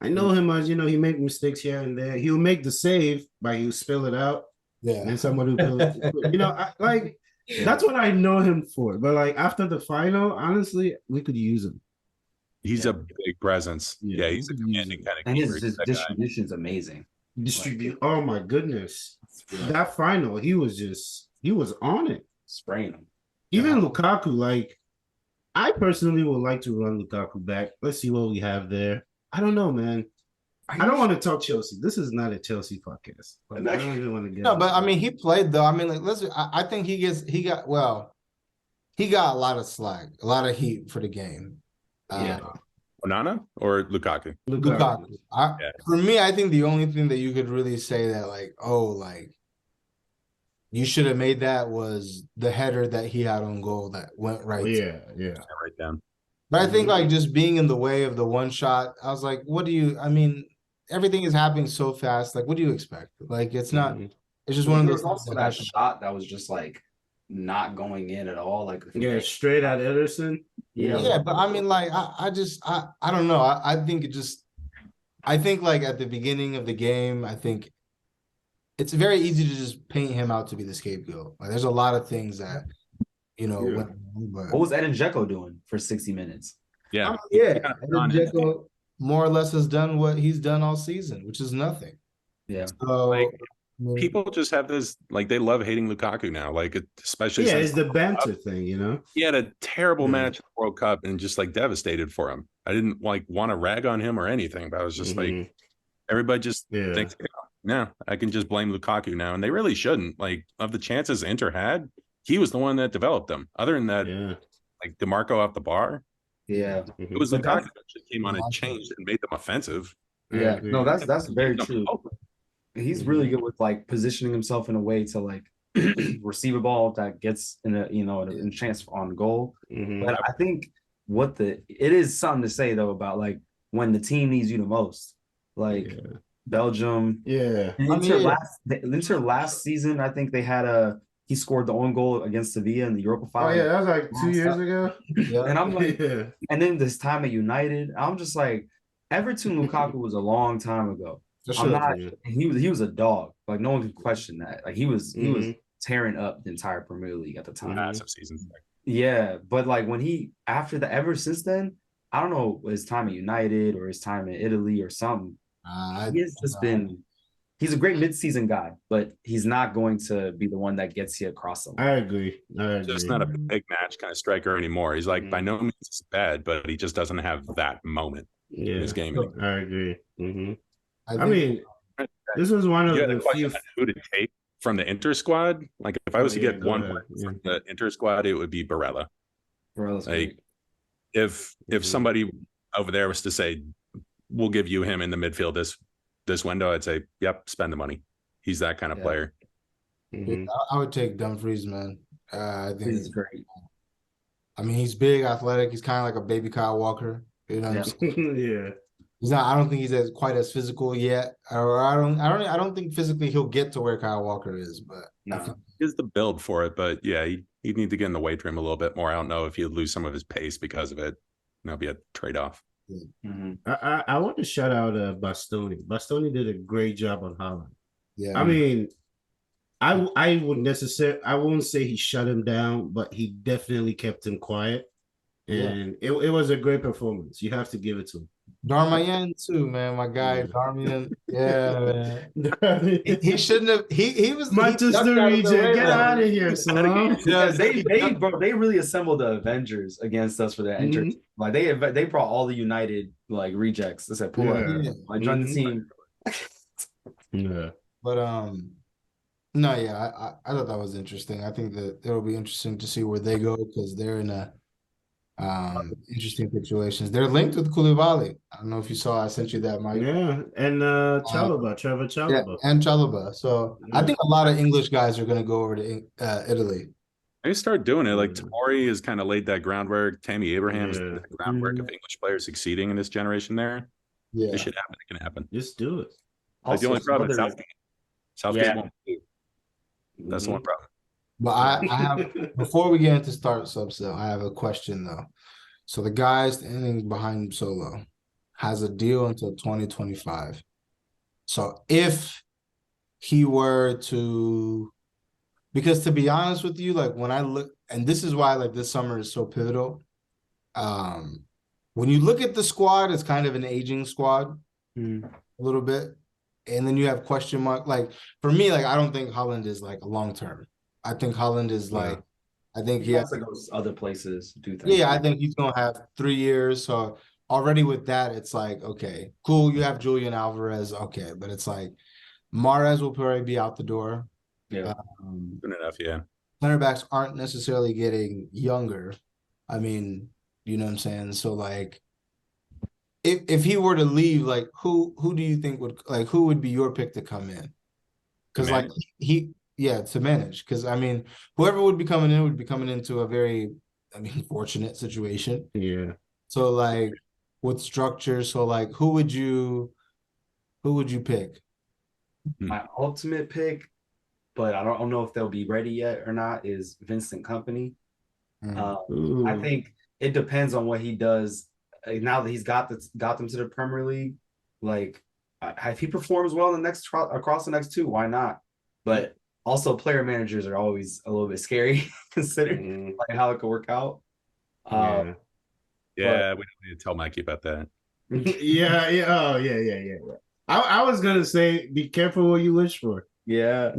I know him as he make mistakes here and there. He'll make the save, but he'll spill it out, and then yeah. somebody will pull it. That's what I know him for. But like after the final, honestly, we could use him. He's a big presence. Yeah, Yeah, he's a we could use commanding him. kind of and keeper. his That guy. distribution's amazing. Distribute. Oh my goodness, that final, he was on it. Spraying him. Even Lukaku, like I personally would like to run Lukaku back. Let's see what we have there. I don't know, man. I don't want to talk Chelsea. This is not a Chelsea podcast. Like, I don't even want to get. No, but I mean, he played though. I mean, like, listen, I think he got a lot of slack, a lot of heat for the game. Yeah. Onana or Lukaku? Lukaku. Yeah. For me, I think the only thing that you could really say that like, oh, like you should have made that was the header that he had on goal that went right. Yeah. Right down. But I think like just being in the way of the one shot, I was like, I mean, everything is happening so fast. Like, what do you expect? Like, it's not, it's just one of There those was things also that that happen. shot that was just like not going in at all. Like Yeah, straight at Ederson. Yeah, but I mean, like, I don't know. I think I think like at the beginning of the game, I think it's very easy to just paint him out to be the scapegoat. Like, there's a lot of things that, went wrong, but what was Edin Dzeko doing for 60 minutes? Yeah. yeah, Dzeko more or less has done what he's done all season, which is nothing. Yeah. So Like, I mean, people just have this, like, they love hating Lukaku now. Like, especially Yeah, since it's the banter thing, he had a terrible Yeah. match in the World Cup and just like devastated for him. I didn't like want to rag on him or anything, but I was just Mhm. like, everybody just Yeah. thinks, no, I can just blame Lukaku now. And they really shouldn't. Like, of the chances Inter had, he was the one that developed them. Other than that, Yeah. like DeMarco off the bar, Yeah. it was But Lukaku that's- that just came on and changed and made them offensive. I Yeah. agree. No, that's very Made them true. open. He's really good with like positioning himself in a way to like receive a ball that gets in a chance on goal. Mhm. But I think it is something to say though about like when the team needs you the most, like Yeah. Belgium. Yeah. Inter last season, I think they had he scored the own goal against Sevilla in the Europa Oh final. yeah, that was like 2 years ago. yeah. And I'm like, Yeah. and then this time at United, I'm just like, Everton Lukaku was a long time ago. For I'm sure. not. Yeah. He was a dog. Like no one could question that. Like he was Mhm. tearing up the entire Premier League at the time. Massive season. Yeah, but like when ever since then, I don't know his time at United or his time in Italy or something. He has just been. He's a great midseason guy, but he's not going to be the one that gets you across the line. I agree. Just not a big match kind of striker anymore. He's like, by no means is bad, but he just doesn't have that moment in Yeah, his game. I agree. Mhm. I think- mean, this was one of You had a the question few. on who to take from the Inter squad. Like, if I was to yeah, get go one ahead. player Yeah. from the Inter squad, it would be Barella. Barella's Like, great. if Mhm. somebody over there was to say, we'll give you him in the midfield this window, I'd say, yep, spend the money. He's that kind of Yeah. player. Mhm. I would take Dumfries, man. I think He's great. I mean, he's big, athletic. He's kind of like a baby Kyle Walker. You know what I'm saying? Yeah. He's not. I don't think he's quite as physical yet, or I don't think physically he'll get to where Kyle Walker is. But I No. think He has the build for it, but yeah, he'd need to get in the weight room a little bit more. I don't know if he'd lose some of his pace because of it. That'll be a trade-off. Mhm. I want to shout out Bastoni. Bastoni did a great job on Holland. yeah, I mean, I won't say he shut him down, but he definitely kept him quiet. And it was a great performance. You have to give it to him. Darmian too, man. My guy, Yeah. Darmian. Yeah, man. He shouldn't have. He was he Manchester ducked out of the region, way, get man. out of here, son. Yeah, they really assembled the Avengers against us for that enter. Mhm. Like they brought all the United like rejects. They said, "Pull up, Yeah. like join the Mhm. team." Yeah. But no, yeah, I thought that was interesting. I think that it'll be interesting to see where they go because they're in a Interesting situations. They're linked with Koulibaly. I don't know if you saw. I sent you that, Mike. Yeah, and Trevor Yeah, Chalobah. and Chalobah. So I think a lot of English guys are going to go over to Italy. They start doing it. Like Yeah. Tamori has kind of laid that groundwork. Tammy Abraham has laid Yeah. that groundwork of English players succeeding in this generation there. Yeah, It should happen. It can happen. Just do it. Like the only problem is Southgate Yeah. won't do. That's the one problem. but I have before we get into start subs though, I have a question though. So the guy standing behind Solo has a deal until 2025. So if he were to, because to be honest with you, like when I look, and this is why like this summer is so pivotal. When you look at the squad, it's kind of an aging squad a little bit. And then you have question mark. Like for me, like I don't think Holland is like a long term. I think Holland is like, I think He has to go other places, do things. yeah, I think he's gonna have 3 years. So already with that, it's like, okay, cool. You have Julian Alvarez, okay, but it's like Mahrez will probably be out the door. Yeah. Good enough, yeah. Center backs aren't necessarily getting younger. I mean, you know what I'm saying? So like if he were to leave, like who do you think who would be your pick to come in? Because like to manage. Because I mean, whoever would be coming in would be coming into a very, I mean, fortunate situation. Yeah. So like with structure, so like who would you pick? My ultimate pick, but I don't know if they'll be ready yet or not, is Vincent Company. I think it depends on what he does now that he's got them to the Premier League. Like, if he performs well in the across the next two, why not? But also, player managers are always a little bit scary considering like how it could work out. Yeah, we don't need to tell Mikey about that. Yeah. Oh, yeah. I was gonna say, be careful what you wish for. Yeah,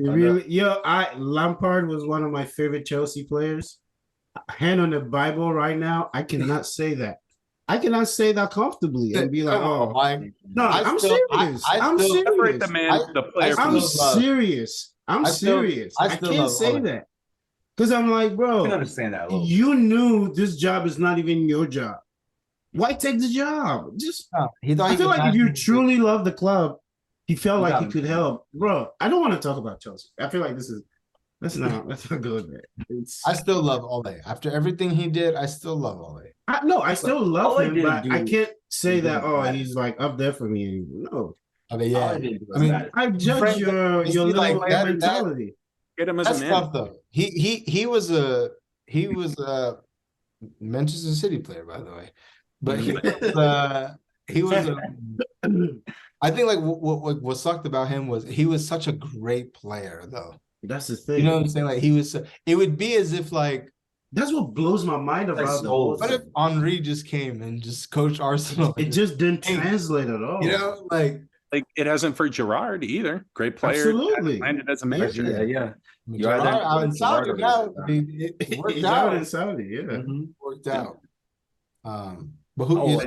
Lampard was one of my favorite Chelsea players. Hand on the Bible right now, I cannot say that. I cannot say that comfortably and be like, no, I'm serious. I'm serious. Separate the man, the player. I'm serious. I'm serious. I can't say that because I'm like, bro, I can understand that. You knew this job is not even your job. Why take the job? Just I feel like if you truly love the club, he felt like he could help, bro. I don't want to talk about Chelsea. I feel like let's not go there. I still love Ole. After everything he did, I still love Ole. I still love him, but I can't say that. He's like up there for me. No. I mean, yeah. I mean, I judge your little like mentality. Get him as a man. Tough though. He was a Manchester City player, by the way, but he was I think like what sucked about him was he was such a great player though. That's the thing. You know what I'm saying? Like it would be as if like that's what blows my mind about the whole thing. What if Henry just came and just coached Arsenal? It just didn't translate at all. You know, like it hasn't for Gerrard either. Great player. Absolutely. Landed as a manager. Yeah. You're out in Saudi now. It worked out in Saudi. Yeah, worked out. But who?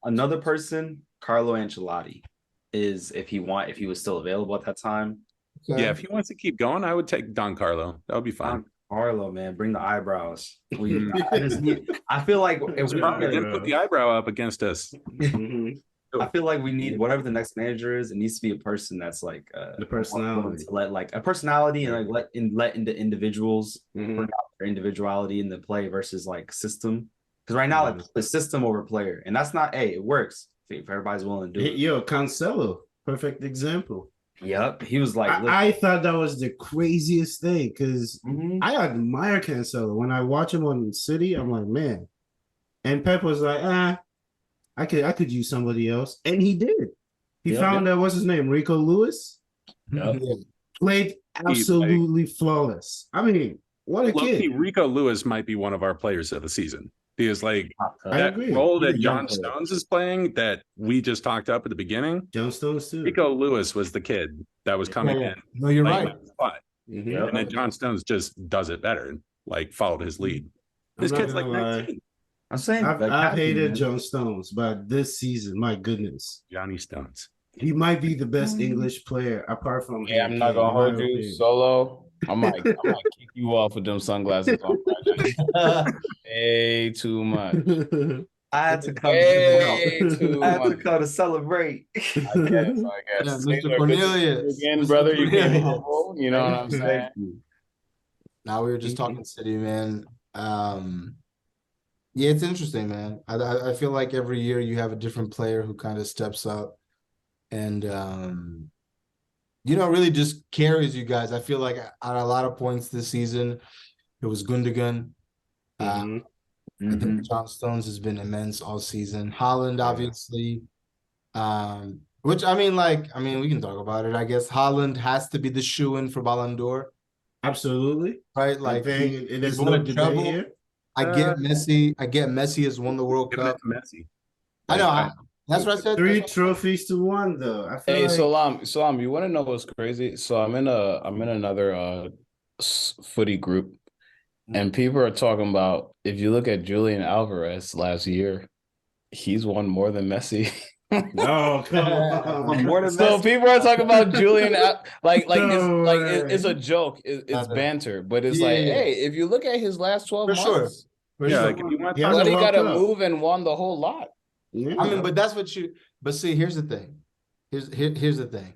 Another person, Carlo Ancelotti, is if he was still available at that time. Okay. Yeah, if he wants to keep going, I would take Don Carlo. That would be fine. Don Carlo, man, bring the eyebrows. I feel like if we didn't put the eyebrow up against us. I feel like we need whatever the next manager is. It needs to be a person that's like the personality, to let like a personality and like let into individuals bring out their individuality in the play versus like system. Because right now, like the system over player, and that's not it works if everybody's willing to do it. Yo, Cancelo, perfect example. Yep, he was like. I thought that was the craziest thing because I admire Cancelo. When I watch him on City, I'm like, man. And Pep was like, I could use somebody else, and he did. He found that what's his name, Rico Lewis. Yep. Played absolutely flawless. I mean, what a kid! Rico Lewis might be one of our players of the season. Because like that role that John Stones is playing that we just talked up at the beginning. John Stones too. Rico Lewis was the kid that was coming in. No, you're right. And then John Stones just does it better. Like followed his lead. This kid's like 19. I'm saying I've hated John Stones, but this season, my goodness, Johnny Stones. He might be the best English player apart from. Yeah, I'm not gonna hold you. Solo. I might kick you off with them sunglasses on. Way too much. I had to come Way too I had to much. come to celebrate. I guess. Yeah, Mr. Taylor, good to see you Cornelius. again, Mr. brother. You came Cornelius. humble. You know what I'm saying? Thank you. Now we were just talking City, man. Yeah, it's interesting, man. I feel like every year you have a different player who kind of steps up and really just carries you guys. I feel like at a lot of points this season, it was Gundogan. I think John Stones has been immense all season. Haaland, obviously. Which we can talk about it. I guess Haaland has to be the shoe-in for Ballon d'Or, Absolutely. right? I Like think he's there's won no a debate treble. here. I get Messi. has won the World Giving it Cup. to Messi. I know. Like, That's what I said. Three That's what I said. trophies to one, though. I feel Hey, like Salam, you want to know what's crazy? So I'm in another footy group, and people are talking about if you look at Julian Alvarez last year, he's won more than Messi. oh, come on. More than So Messi. people are talking about Julian like No it's way. a joke, it's banter, but it's Yeah, like, yeah. hey, if you look at his last 12 For sure. months, For yeah, sure. like if you want He to has talk a Buddy World got to Cup. move and won the whole lot. Yeah. But that's what you. But see, here's the thing. Here's the thing,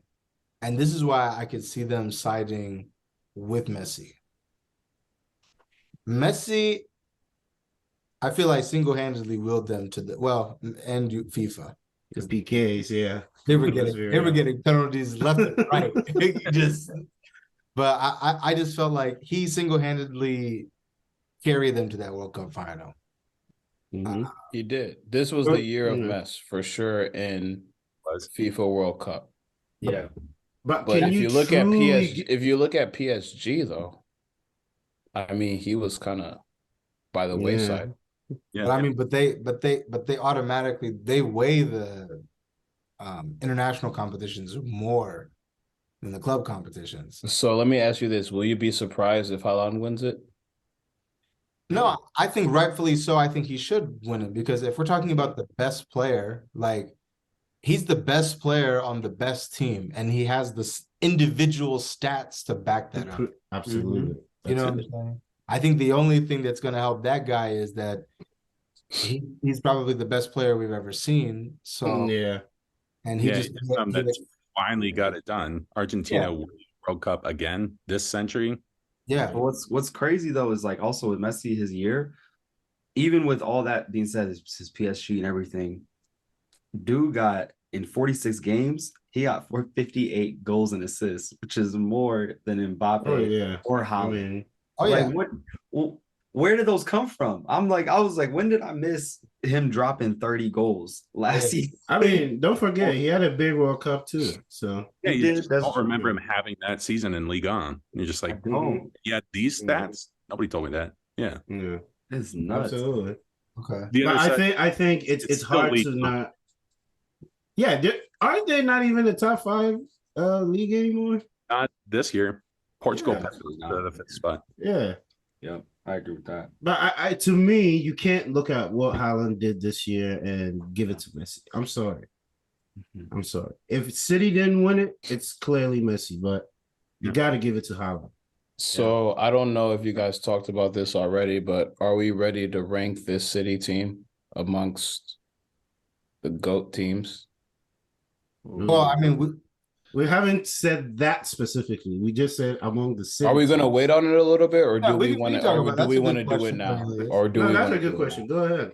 and this is why I could see them siding with Messi. Messi, I feel like single-handedly willed them to and FIFA. The PKs, yeah. They were That's getting penalties left and right. But I just felt like he single-handedly carried them to that World Cup final. He did. This was the year of mess for sure in FIFA World Cup. Yeah. But can if you you look at truly PSG though, I mean, he was kind of by the wayside. Yeah. But they automatically weigh the international competitions more than the club competitions. So let me ask you this: will you be surprised if Haaland wins it? No, I think rightfully so. I think he should win it because if we're talking about the best player, like he's the best player on the best team, and he has the individual stats to back that up. Absolutely. You know what I'm saying? I think the only thing that's going to help that guy is that he's probably the best player we've ever seen. So yeah, and he just that's finally got it done. Argentina won the World Cup again this century. Yeah. But what's crazy though is like also with Messi his year, even with all that being said, his PSG and everything, dude got in 46 games, he got 58 goals and assists, which is more than Mbappe or Haaland. Where did those come from? I was like, when did I miss him dropping 30 goals last season? I mean, don't forget he had a big World Cup too. So yeah, you just don't remember him having that season in Liga. You're just like, oh, yeah, these stats. Nobody told me that. Yeah, it's nuts. Absolutely. Okay, but I think it's hard to not. Yeah, aren't they not even the top 5 league anymore? Not this year. Portugal passed the 5th spot. Yeah. Yep, I agree with that. But to me, you can't look at what Haaland did this year and give it to Messi. I'm sorry. I'm sorry. If City didn't win it, it's clearly Messi, but you got to give it to Haaland. So I don't know if you guys talked about this already, but are we ready to rank this City team amongst the GOAT teams? Well, I mean, we haven't said that specifically. We just said among the City. Are we going to wait on it a little bit, or do we want to? Do we want to do it now, or do we? That's a good question. Go ahead.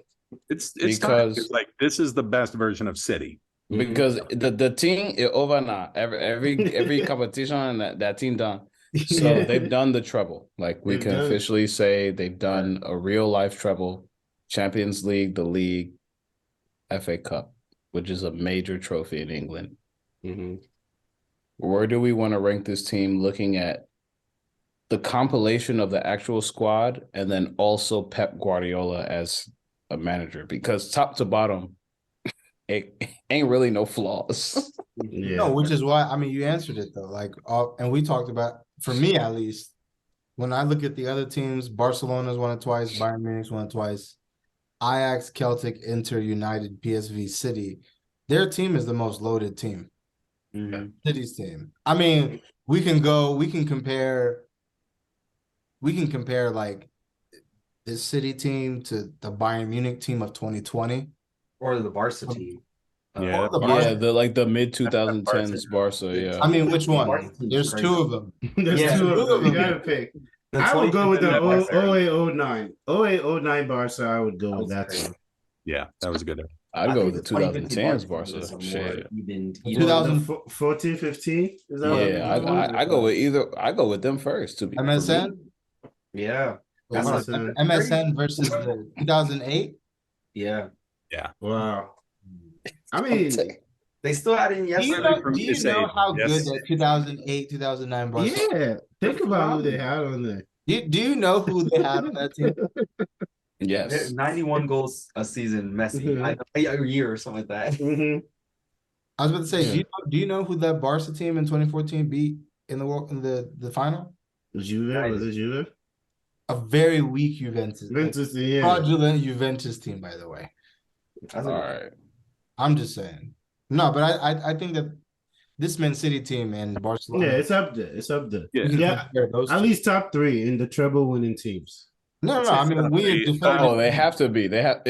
It's because like this is the best version of City. Because the team is over now. Every competition that team done. So they've done the treble. Like we can officially say they've done a real life treble, Champions League, the league, FA Cup, which is a major trophy in England. Where do we want to rank this team looking at the compilation of the actual squad and then also Pep Guardiola as a manager? Because top to bottom, it ain't really no flaws. No, which is why, I mean, you answered it though. Like, and we talked about, for me at least, when I look at the other teams, Barcelona's won it twice, Bayern Munich's won it twice, Ajax, Celtic, Inter, United, PSV, City. Their team is the most loaded team. City's team. I mean, we can compare we can compare like this City team to the Bayern Munich team of 2020. Or the Barca team. Yeah, the Yeah, Barca. the mid 2010s Barca. Yeah. I mean, which one? Barca team's There's crazy. two of them. There's Yeah. two of them. You Yeah. gotta pick. The I would go with the 2010 0809. 0809 Barca. I would go with that crazy. team. yeah, that was a good. I'd I go think with the 2015 2010s Barca Barca. is a more Shit. even 2000 15? Is that what Yeah, I go with either. I go with them first. To be MSN. Yeah. That's Hold like on. MSN versus the 2008. Yeah. Wow. I mean, They still had it in Do you yesterday. know, do you know how good that 2008, 2009 Barca? yeah. Think about who they had on there. Do you know who they had on that team? yes. 91 goals a season, Messi. A year or something like that. Mm-hmm. I was about to say, Yeah. do you know who that Barca team in 2014 beat in the final? Juve, was it Juve? A very weak Juventus. Yeah. Fraudulent Juventus team, by the way. That's All right. I'm just saying. No, but I think that this Man City team and Barcelona. Yeah, it's up there. It's up there. Yeah. you can Yeah, compare those at two. least top 3 in the treble winning teams. No. I mean, we have defended. Oh, they have to be. They have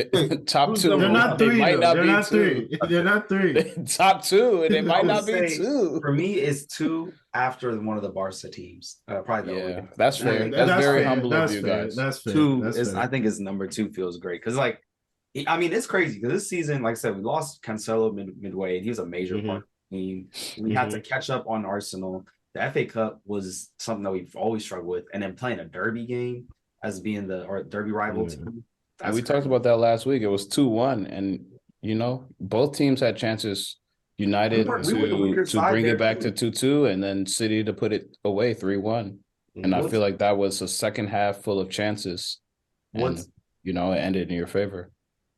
top who's 2. number They're not They 3. might Though. not They're be not 2. 3. They're not 3. Top 2, and they might would not be say, 2. For me, it's 2 after one of the Barca teams. Probably the Yeah, Liga. that's fair. Yeah, That's very fair. humble That's of you fair. guys. That's fair. 2 That's is, fair. I think, is number 2 feels great because, like, I mean, it's crazy because this season, like I said, we lost Cancelo midway, and he was a major part of the team. We had to catch up on Arsenal. The FA Cup was something that we've always struggled with, and then playing a derby game as being the derby rival team. And we talked about that last week. It was 2-1, and both teams had chances. United We were the weaker to side bring there, it back too. to 2-2, and then City to put it away 3-1. And I feel like that was a second half full of chances. And, it ended in your favor.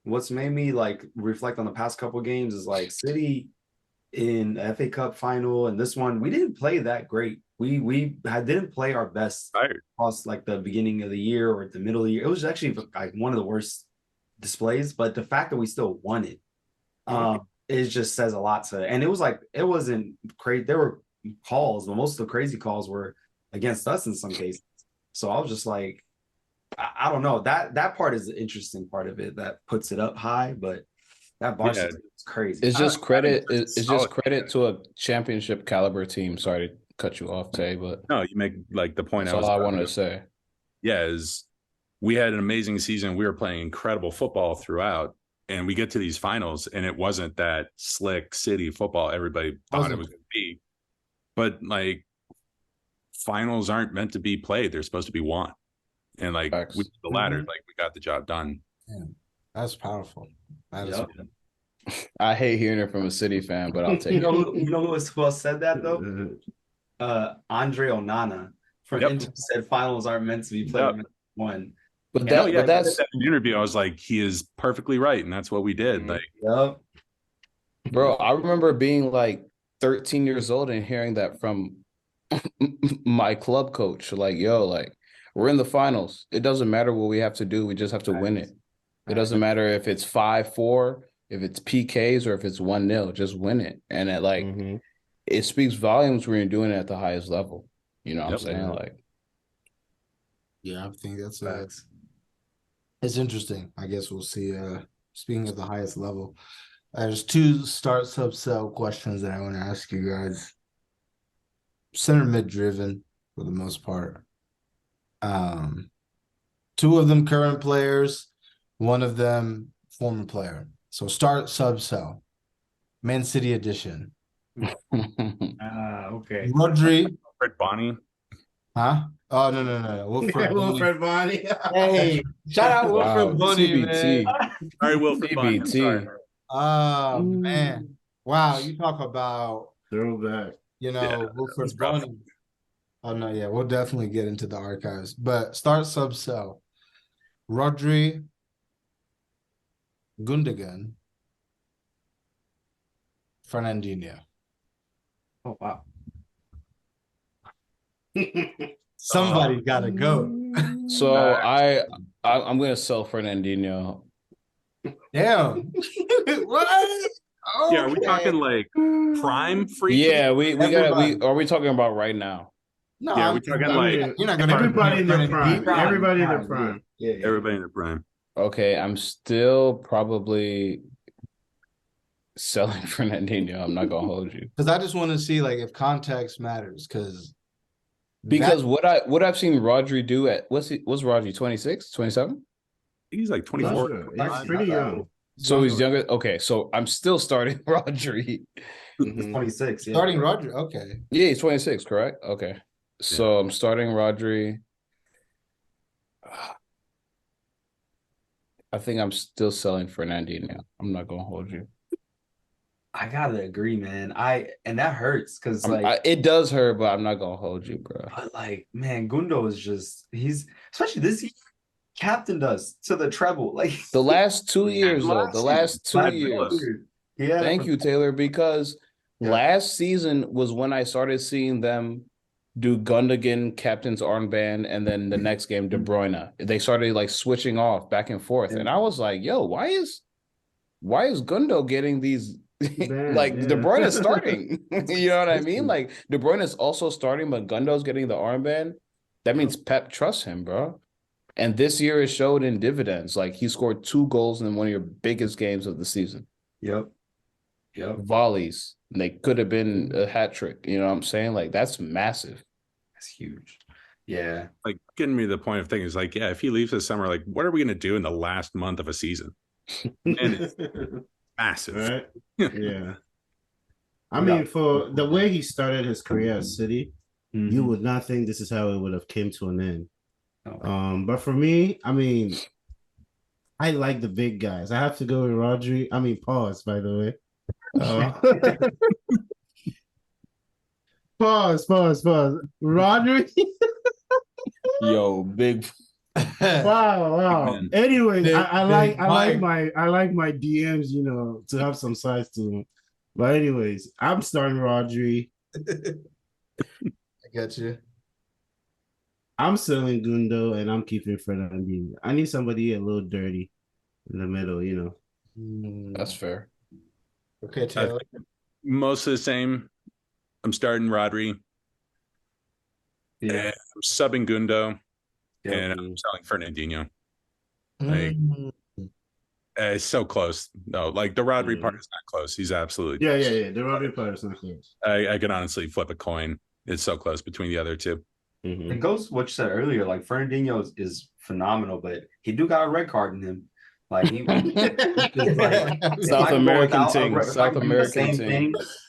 What's made me like reflect on the past couple games is like City in the FA Cup final and this one, we didn't play that great. We didn't play our best across like the beginning of the year or the middle of the year. It was actually like one of the worst displays, but the fact that we still won it, it just says a lot to. And it was like it wasn't crazy. There were calls, but most of the crazy calls were against us in some cases. So I was just like, I don't know. That part is the interesting part of it that puts it up high, but that Barca is crazy. It's just credit. It's just credit to a championship caliber team. Sorry to cut you off, Tay, but no, you make like the point. That's all I wanted to say. Yeah, is we had an amazing season. We were playing incredible football throughout, and we get to these finals, and it wasn't that slick City football everybody thought it was going to be. But like, finals aren't meant to be played; they're supposed to be won. And like we did the latter, like we got the job done. Yeah, that's powerful. I hate hearing it from a City fan, but I'll take it. You know who else said that though? Andre Onana from Inter said finals aren't meant to be played. One. But that's that interview. I was like, he is perfectly right, and that's what we did. Like, bro, I remember being like 13 years old and hearing that from my club coach. Like, yo, like. We're in the finals. It doesn't matter what we have to do. We just have to win it. It doesn't matter if it's 5-4, if it's PKs, or if it's 1-0. Just win it. And it speaks volumes when you're doing it at the highest level. You know what I'm saying? Like, yeah, I think that's it's interesting. I guess we'll see. Speaking of the highest level, there's 2 start sub sell questions that I want to ask you guys. Center mid driven for the most part. 2 of them current players, 1 of them former player. So start sub sell. Man City edition. Okay. Rodri. Fred Bonnie. Huh? Oh no. Wilfred Bonnie. Hey, shout out Wilfred Bonnie, man. Sorry, Wilfred Bonnie. Oh man. Wow, you talk about throwback. Wilfred Bonnie. Oh no, yeah, we'll definitely get into the archives. But start sub sell. Rodri, Gundogan, Fernandinho. Oh wow. Somebody's gotta go. So I'm gonna sell Fernandinho. Damn. What? Okay. Yeah, are we talking like prime free? Yeah, are we talking about right now? No, Yeah, I we're mean, talking I like mean, you're not gonna everybody in their prime. Prime, Everybody in their prime, prime. Yeah, yeah. everybody in their prime. Okay, I'm still probably selling Fernandinho. I'm not gonna hold you. because I just want to see like if context matters. Because what I've seen Rodri do at what's Rodri 26, 27? He's like Not 24. sure. He's Actually, pretty not that young. old. So he's younger. Okay, so I'm still starting Rodri. Mhm. 26. Yeah. starting Roger. Okay, Yeah, he's 26, correct? Okay. So I'm starting Rodri. I think I'm still selling Fernandinho. I'm not gonna hold you. I gotta agree, man. And that hurts because It does hurt, but I'm not gonna hold you, bro. but like, man, Gundo is just he's especially this year captained us to the treble. Like The last 2 years, though. The last last two last years. year. Yeah. Thank you, Taylor, because Yeah. last season was when I started seeing them do Gundogan captain's armband, and then the next game De Bruyne. They started like switching off back and forth, and I was like, "Yo, why is Gundo getting these?" Like yeah. De Bruyne is starting. You know what I mean? Like De Bruyne is also starting, but Gundo's getting the armband. That means Pep trusts him, bro. And this year it showed in dividends. Like he scored 2 goals in one of your biggest games of the season. Yep. Yep. Volleys. And they could have been a hat trick. You know what I'm saying? Like that's massive. That's huge. Yeah. Like getting me to the point of things like, yeah, if he leaves this summer, like what are we gonna do in the last month of a season? And it's massive. Right? Yeah. I mean, for the way he started his career at City, you would not think this is how it would have came to an end. No. But for me, I mean, I like the big guys. I have to go with Rodri. I mean, pause, by the way. Pause. Rodri. Yo, big. Wow. Amen. Anyways, I like Mike. my DMs, you know, to have some size to them. But anyways, I'm starting Rodri. I got you. I'm selling Gundo, and I'm keeping Fernandinho. I need somebody a little dirty in the middle, you know. That's fair. Okay, Taylor. Most of the same. I'm starting Rodri. Yeah. And I'm subbing Gundo. Yep. And I'm selling Fernandinho. Mm. It's so close. No, like the Rodri part is not close. He's absolutely Yeah. The Rodri part is not close. I can honestly flip a coin. It's so close between the other two. It goes what you said earlier. Like Fernandinho is phenomenal, but he do got a red card in him. Like he South American thing.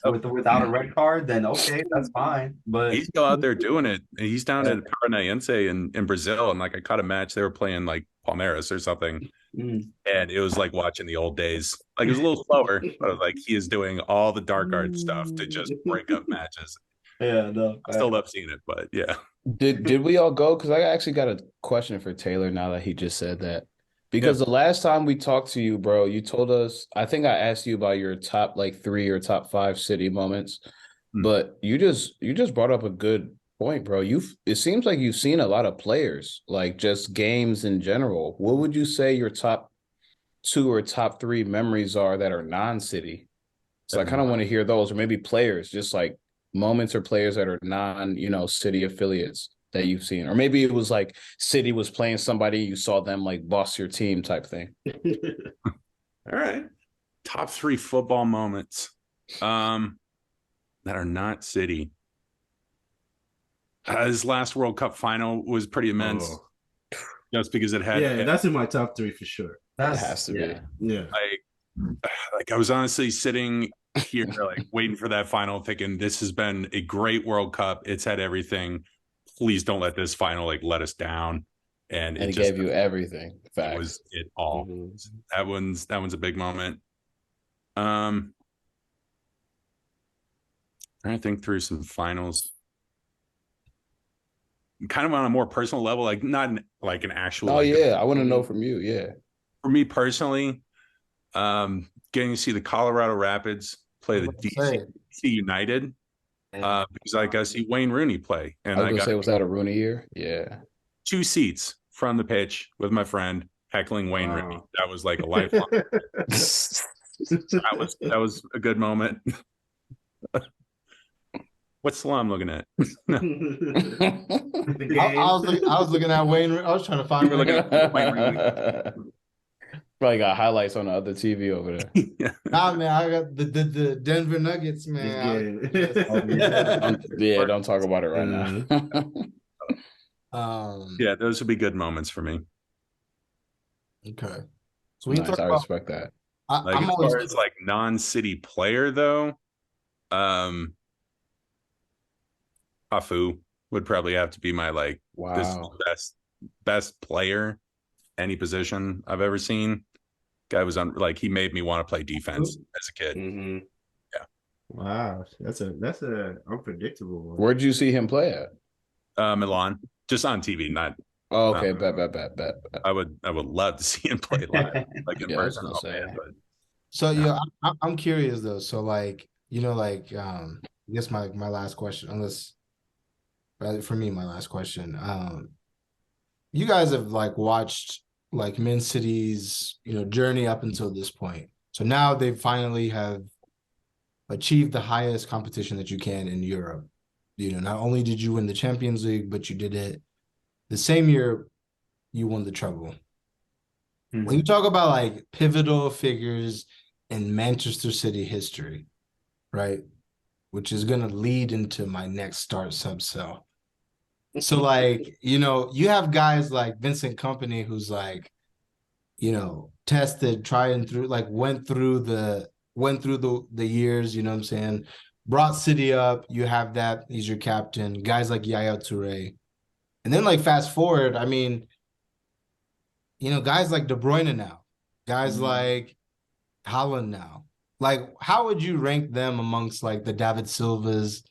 Without a red card, then okay, that's fine. But He's still out there doing it. He's down at Paranaense in Brazil, and like I caught a match. They were playing like Palmeiras or something, and it was like watching the old days. Like it was a little slower, but like he is doing all the dark art stuff to just break up matches. yeah, no, I still love seeing it, but yeah. Did we all go? Because I actually got a question for Taylor now that he just said that. Because the last time we talked to you, bro, you told us, I think I asked you about your top like 3 or top 5 City moments, but you just brought up a good point, bro. It seems like you've seen a lot of players, like just games in general. What would you say your top 2 or top 3 memories are that are non-City? So I kind of want to hear those, or maybe players, just like moments or players that are City affiliates that you've seen, or maybe it was like City was playing somebody, you saw them like boss your team type thing. All right. Top 3 football moments that are not City. His last World Cup final was pretty immense. Just because it had that's in my top 3 for sure. That has to be. Yeah. Like I was honestly sitting here like waiting for that final, thinking this has been a great World Cup. It's had everything. Please don't let this final like let us down. And it just gave you everything. Facts. It was it all. That one's a big moment. Trying to think through some finals. Kind of on a more personal level, like not like an actual. Oh yeah, I want to know from you. Yeah. For me personally, getting to see the Colorado Rapids play the DC United. Because I got to see Wayne Rooney play, and I was that a Rooney year? Yeah, 2 seats from the pitch with my friend heckling Wayne Rooney. That was like a lifelong. that was a good moment. What's Salam looking at? I was looking at Wayne. I was trying to find. You were looking at Wayne Rooney. Probably got highlights on the other TV over there. Yeah. Nah, man, I got the Denver Nuggets, man. Don't talk about it right now. Yeah, those would be good moments for me. Okay. So when you Nice, talk I about, respect that. Like I'm as always far as like non-city player though, Hafu would probably have to be my like this is Wow. the best player any position I've ever seen. Guy was on like he made me want to play defense as a kid. Mhm. Yeah. Wow, that's a unpredictable one. Where'd you see him play at? Milan, just on TV, not. Oh, okay, bet. I would love to see him play live, like in Yeah, I was person. gonna say. But so yeah. I'm curious though. So like I guess my last question, unless for me my last question. You guys have like watched like Man City's journey up until this point. So now they finally have achieved the highest competition that you can in Europe. Not only did you win the Champions League, but you did it the same year you won the treble. When you talk about like pivotal figures in Manchester City history, right? Which is going to lead into my next start sub sell. So like, you have guys like Vincent Company who's like, tested, tried through, like went through the years, you know what I'm saying? Brought City up, you have that, he's your captain, guys like Yaya Toure. And then like fast forward, I mean, guys like De Bruyne now, guys like Haaland now. Like, how would you rank them amongst like the David Silvas,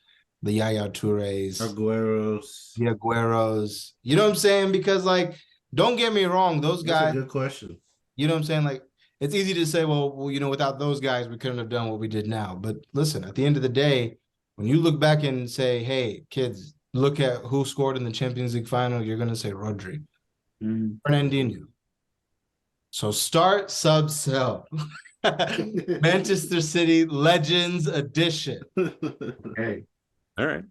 the Yaya Toures, Agueros? the Agueros? You know what I'm saying? Because like, don't get me wrong, those guys. That's a good question. You know what I'm saying? Like, it's easy to say, well, without those guys, we couldn't have done what we did now. But listen, at the end of the day, when you look back and say, hey, kids, look at who scored in the Champions League final, you're going to say Rodri, Fernandinho. So start, sub, sell. Manchester City Legends Edition. Hey. all right.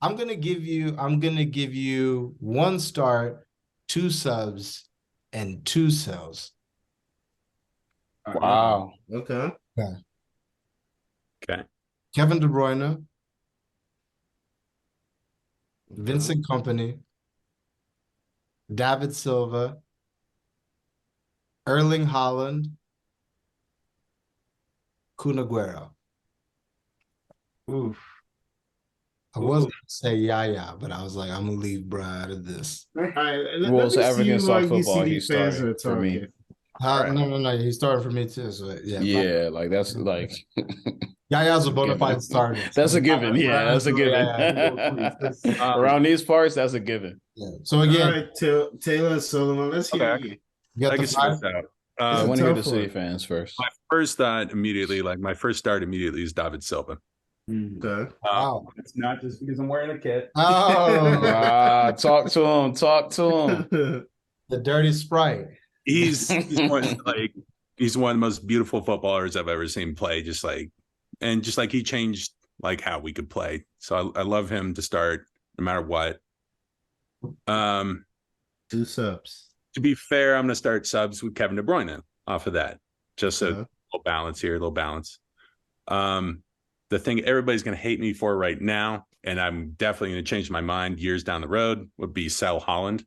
I'm gonna give you 1 start, 2 subs, and 2 sells. Wow. Okay. Okay. Kevin De Bruyne, Vincent Company, David Silva, Erling Haaland, Kun Aguero. Oof. I was gonna say Yaya, but I was like, I'm gonna leave bro out of this. All right. Well, it's African soft football. UCD He started for me. Right. No. He started for me too. So yeah. Yeah, like that's like Yaya's a bona fide starter. that's a given. Yeah, that's a given. Around these parts, that's a given. Yeah. So again, all right, Taylor and Solomon, let's hear Okay. you. you got I the can start 5. out. I a want to hear the tough City one. fans first. My first thought immediately, like my first start immediately is David Silva. Okay. Wow. It's not just because I'm wearing a kit. Oh, Talk to him. the dirty Sprite. He's one of the most beautiful footballers I've ever seen play. Just like he changed like how we could play. So I love him to start no matter what. 2 subs. To be fair, I'm going to start subs with Kevin De Bruyne off of that. Just a little balance here, a little balance. The thing everybody's going to hate me for right now, and I'm definitely going to change my mind years down the road, would be sell Haaland.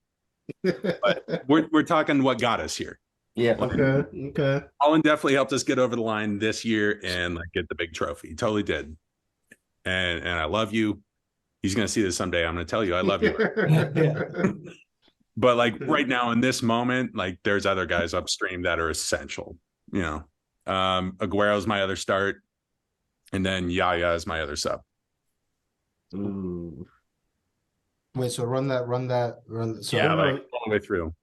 But we're talking what got us here. Yeah. Okay. Haaland definitely helped us get over the line this year and like get the big trophy. He totally did. And I love you. He's going to see this someday. I'm going to tell you I love you. But like right now in this moment, like there's other guys upstream that are essential. Aguero's my other start, and then Yaya is my other sub. Ooh. Wait, so run. So Yeah, like all the way through.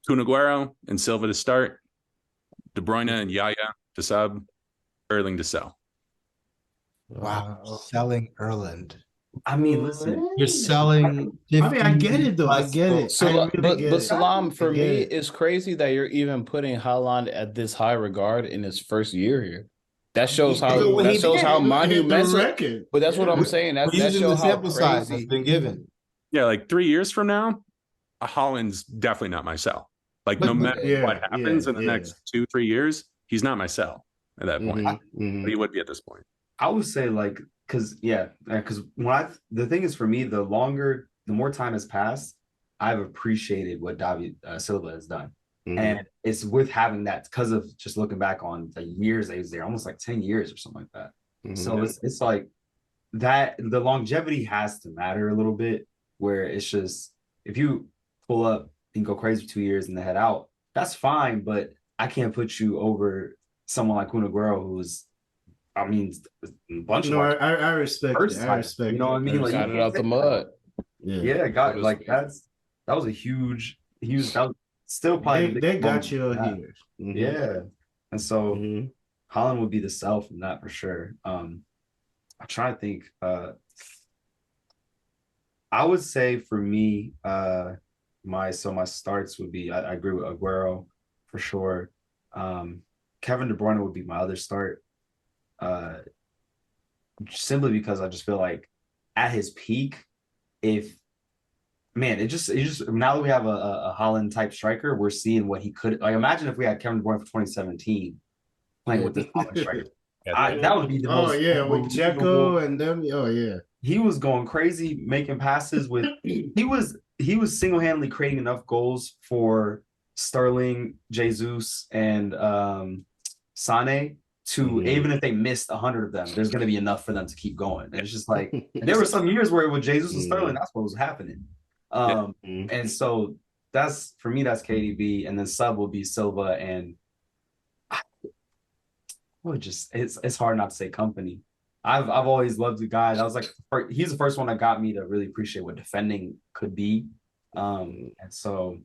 Kun Aguero and Silva to start, De Bruyne and Yaya to sub, Erling to sell. wow, selling Erland. I mean, listen. You're selling. 50 I mean, I get it though. I get it. So, I really get but it. Salam, for I me, get it. it's crazy that you're even putting Haaland at this high regard in his first year here. That shows how So when he did, Hit the monumental. record. But that's what I'm saying. We're That using the shows how sample size that's crazy. been given. Yeah, like 3 years from now, Holland's definitely not my sell. Like no matter what happens in the next 2-3 years, he's not my sell at that point. But he would be at this point. I would say like because the thing is for me, the more time has passed, I've appreciated what David Silva has done. And it's with having that because of just looking back on the years that he was there, almost like 10 years or something like that. So it's like that the longevity has to matter a little bit, where it's just if you pull up and go crazy for 2 years and then head out, that's fine, but I can't put you over someone like Kun Aguero, who's a bunch of I respect it. I respect respect you know what I mean? Like, Got it out the mud. Yeah, got like that was a huge that was still probably they got you here. Yeah. And so Holland would be the sell from that for sure. I'm trying to think. I would say for me, my starts would be I agree with Aguero for sure. Kevin De Bruyne would be my other start. Simply because I just feel like at his peak, it just now that we have a Holland type striker, we're seeing what he could like. Imagine if we had Kevin De Bruyne for 2017 playing with this Holland striker. That would be the most. With Dzeko and them. He was going crazy making passes with. He was single-handedly creating enough goals for Sterling, Jesus, and Sane to even if they missed 100 of them, there's going to be enough for them to keep going. And it's just like there were some years where with Jesus and Sterling, that's what was happening. And so that's for me, that's KDB, and then sub will be Silva, and it's hard not to say company. I've always loved the guy. That was like he's the first one that got me to really appreciate what defending could be. And so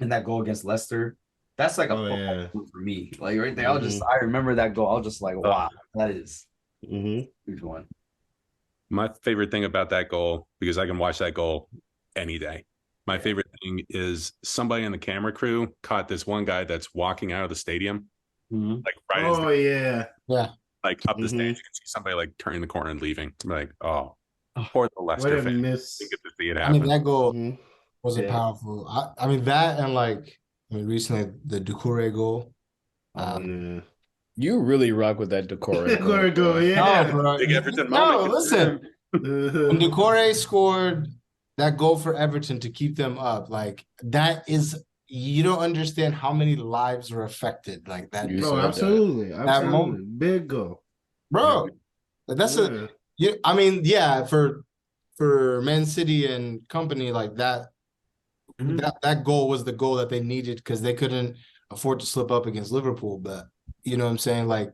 in that goal against Leicester, that's like a football for me. Like right there, I remember that goal. I was just like, wow, that is huge one. My favorite thing about that goal, because I can watch that goal any day. My favorite thing is somebody in the camera crew caught this one guy that's walking out of the stadium. Like right like up the stage, you can see somebody like turning the corner and leaving. I'm like, oh, poor the Leicester fan. Miss. Get to see it happen. That goal was a powerful. That and recently the Doucouré goal. You really rock with that Doucouré goal. No, bro. Big Everton No, moment. listen. When Doucouré scored that goal for Everton to keep them up, like that is. You don't understand how many lives were affected like that. Bro, absolutely. That moment, big goal, bro. That's for Man City and company like that. That goal was the goal that they needed because they couldn't afford to slip up against Liverpool. But you know what I'm saying, like,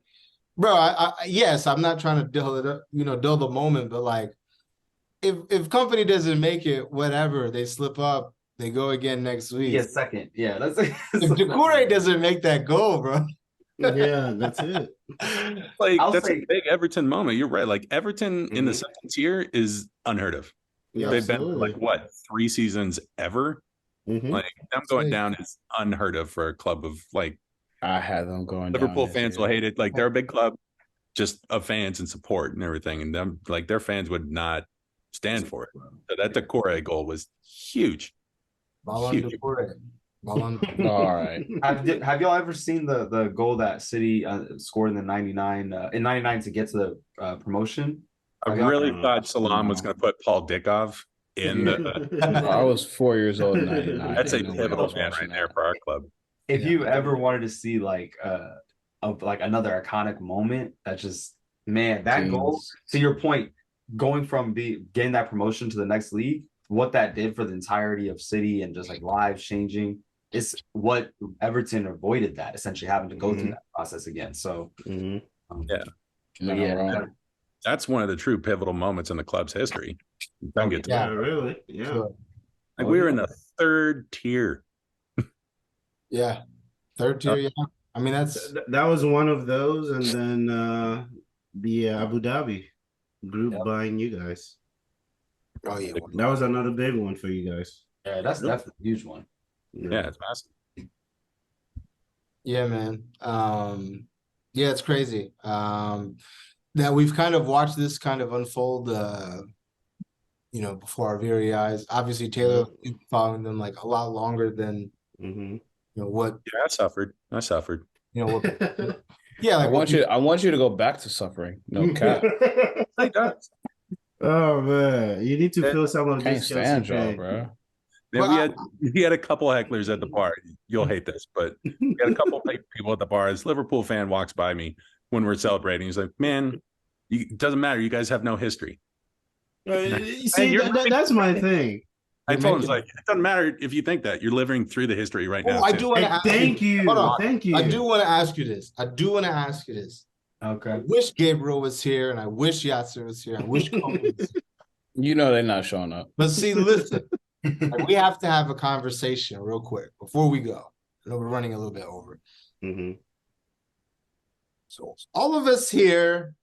bro. Yes, I'm not trying to dull it up, dull the moment, but like, if company doesn't make it, whatever, they slip up. They go again next week. Yeah, second. Yeah, that's if Doucouré doesn't make that goal, bro. That's it. Like that's a big Everton moment. You're right. Like Everton in the second tier is unheard of. Yeah, they've been like 3 seasons ever. Like them going down is unheard of for a club of like. I had them going. Liverpool fans will hate it. Like they're a big club, just of fans and support and everything, and them like their fans would not stand for it. So that Doucouré goal was huge. All right. Have y'all ever seen the goal that City scored in the 99 to get to the promotion? I really thought Salam was going to put Paul Dickov in the. I was 4 years old in 99. That's a pivotal man right there for our club. If you ever wanted to see like another iconic moment, that just that goal. To your point, going from getting that promotion to the next league. What that did for the entirety of City and just like lives changing is what Everton avoided, that essentially having to go through that process again. So that's one of the true pivotal moments in the club's history. Really? Yeah. Sure. Like we were in the third tier. Third tier. Yeah. I mean that was one of those, and then the Abu Dhabi group buying you guys. Oh yeah, that was another big one for you guys. Yeah, that's definitely a huge one. Yeah, it's massive. Yeah, man. Yeah, it's crazy. That we've kind of watched this kind of unfold, before our very eyes. Obviously, Taylor been following them like a lot longer than what Yeah, I suffered. what yeah, I like want you to go back to suffering. No cap. He does. Oh man, you need to feel some of Can't this Chelsea stand y'all, pain. bro. Then we had a couple hecklers at the bar. You'll hate this, but we had a couple people at the bar. This Liverpool fan walks by me when we're celebrating. He's like, "Man, it doesn't matter. You guys have no history." See, that's my thing. I told him, it's like, it doesn't matter if you think that. You're living through the history right now. I too. do want to Hey, ask thank you. Hold on. Thank you. I do want to ask you this. I Okay. wish Gabriel was here, and I wish Yasser was here. I wish Kobe was here. You know they're not showing up. But see, listen, like, we have to have a conversation real quick before we go. I know we're running a little bit over. So all of us here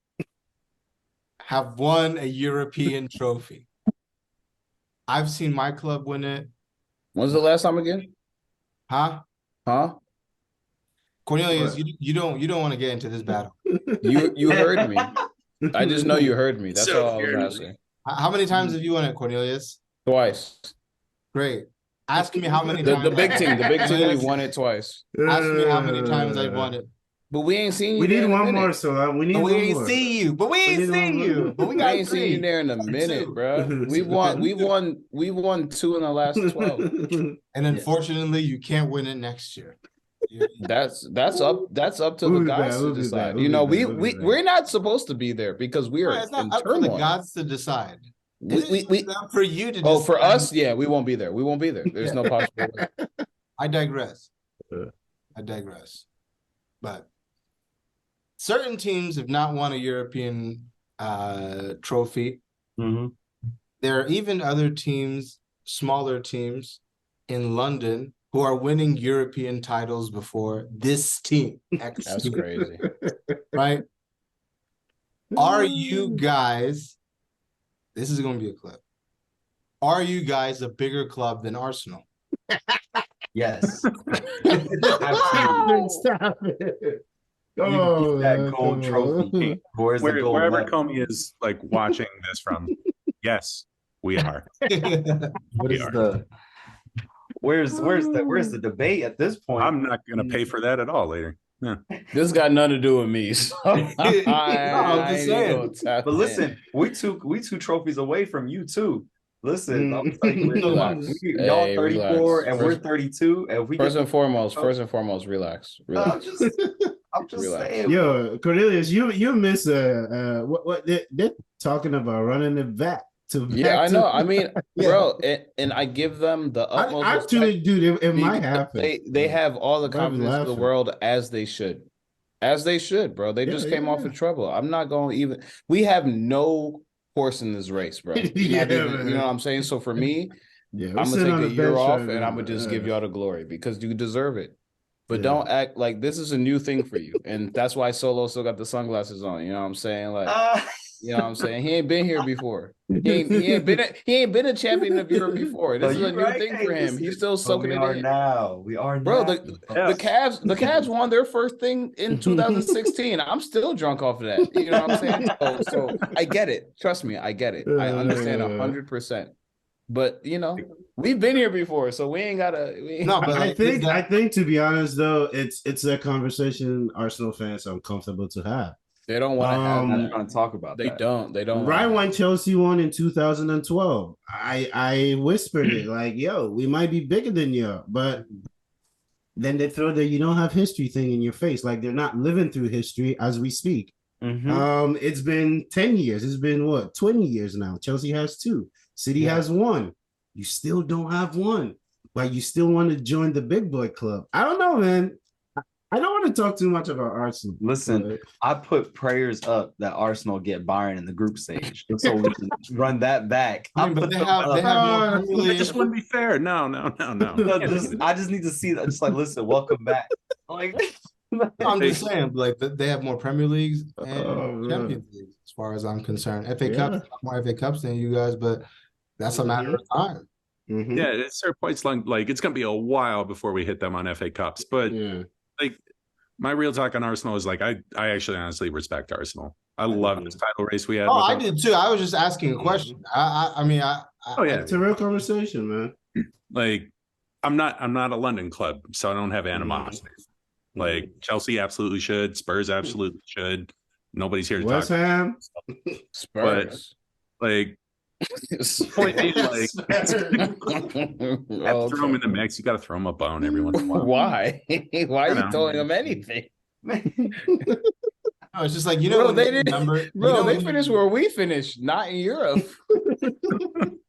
have won a European trophy. I've seen my club win it. When's the last time again? Huh? Cornelius, you don't want to get into this battle. You heard me. I just know you heard me. That's So all I was asking. How many times have you won it, Cornelius? Twice. Great. Ask me how many times. The big team, we won it twice. Ask me how many times I won it. But we ain't seen you. We there need in a one minute. more, so we need But we one ain't more. see you. But we We ain't need seen one you. more. But we We got ain't seen you there in a minute, two. bro. We won 2 in the last 12. And unfortunately, you can't win it next year. That's up to the guys to decide. We're not supposed to be there because we are It's not in up for the turmoil. gods to decide. We It's up for you to decide. Oh, for us, yeah, we won't be there. We won't be there. There's no possibility. I digress. But certain teams have not won a European trophy. There are even other teams, smaller teams in London who are winning European titles before this team. That's crazy. Right? Are you guys, this is going to be a clip. Are you guys a bigger club than Arsenal? Yes. Stop it. You keep that gold trophy. Where's the gold Wherever medal? Comey is like watching this from, yes, we are. What is the where's the debate at this point? I'm not going to pay for that at all later. Yeah. This got nothing to do with me. So I'm just saying. But listen, we two trophies away from you too. Listen, I'm telling you, Relax. y'all Hey, 34 relax. and we're 32, and we First and foremost, relax. I'm just Relax. saying. Yo, Cornelius, you miss what they're talking about running it back to Yeah, I know. I mean, bro, and I give them the utmost I truly respect do. It might because happen. They have all the I'm confidence in the laughing. world as they should. As they should, bro. They just came off yeah. of trouble. I'm not going to even. We have no horse in this race, bro. Yeah, you know what I'm saying? So for me, Yeah, I'm gonna take a year off and I'm gonna just give y'all the glory because you deserve it. But Yeah. don't act like this is a new thing for you, and that's why Solo still got the sunglasses on. You know what I'm saying? Like, you know what I'm saying? He ain't been here before. He ain't been a champion of Europe before. This is a new thing for him. He's still soaking it in. We are Bro, now. the Cavs won their first thing in 2016. I'm still drunk off of that. You know what I'm saying? So I get it. Trust me, I get it. I understand 100%. But we've been here before, so we ain't gotta. No, but I think to be honest though, it's a conversation Arsenal fans are uncomfortable to have. They don't want to have I'm that. not trying to talk about They that. don't. Right when Chelsea won in 2012, I whispered it like, "Yo, we might be bigger than you," but then they throw the "you don't have history" thing in your face, like they're not living through history as we speak. It's been 10 years. It's been what 20 years now. Chelsea has 2. City has 1. You still don't have 1, but you still want to join the big boy club. I don't know, man. I don't want to talk too much about Arsenal. Listen, I put prayers up that Arsenal get Bayern in the group stage, so we can run that back. But they have more It just wouldn't be fair. No. I just need to see that. Just like, listen, welcome back. Like, I'm just saying, like they have more Premier Leagues and Champions Leagues, as far as I'm concerned. FA Cups, more FA Cups than you guys, but that's a matter of time. Yeah, at certain points, like it's gonna be a while before we hit them on FA Cups, but like my real talk on Arsenal is like I actually honestly respect Arsenal. I love this title race we had. Oh, with I them. did too. I was just asking a question. I mean, Oh yeah, It's a real conversation, man. like I'm not a London club, so I don't have animosity. Like Chelsea absolutely should, Spurs absolutely should. Nobody's here to West talk. Ham. Spurs. Like point being, like have to throw them in the mix. You got to throw them a bone every once in a while. Why? Why are you know. throwing them anything? No, it's just like, you know, Bro, when they you didn't. remember, Bro, you know, they when finished you, where we finished, not in Europe.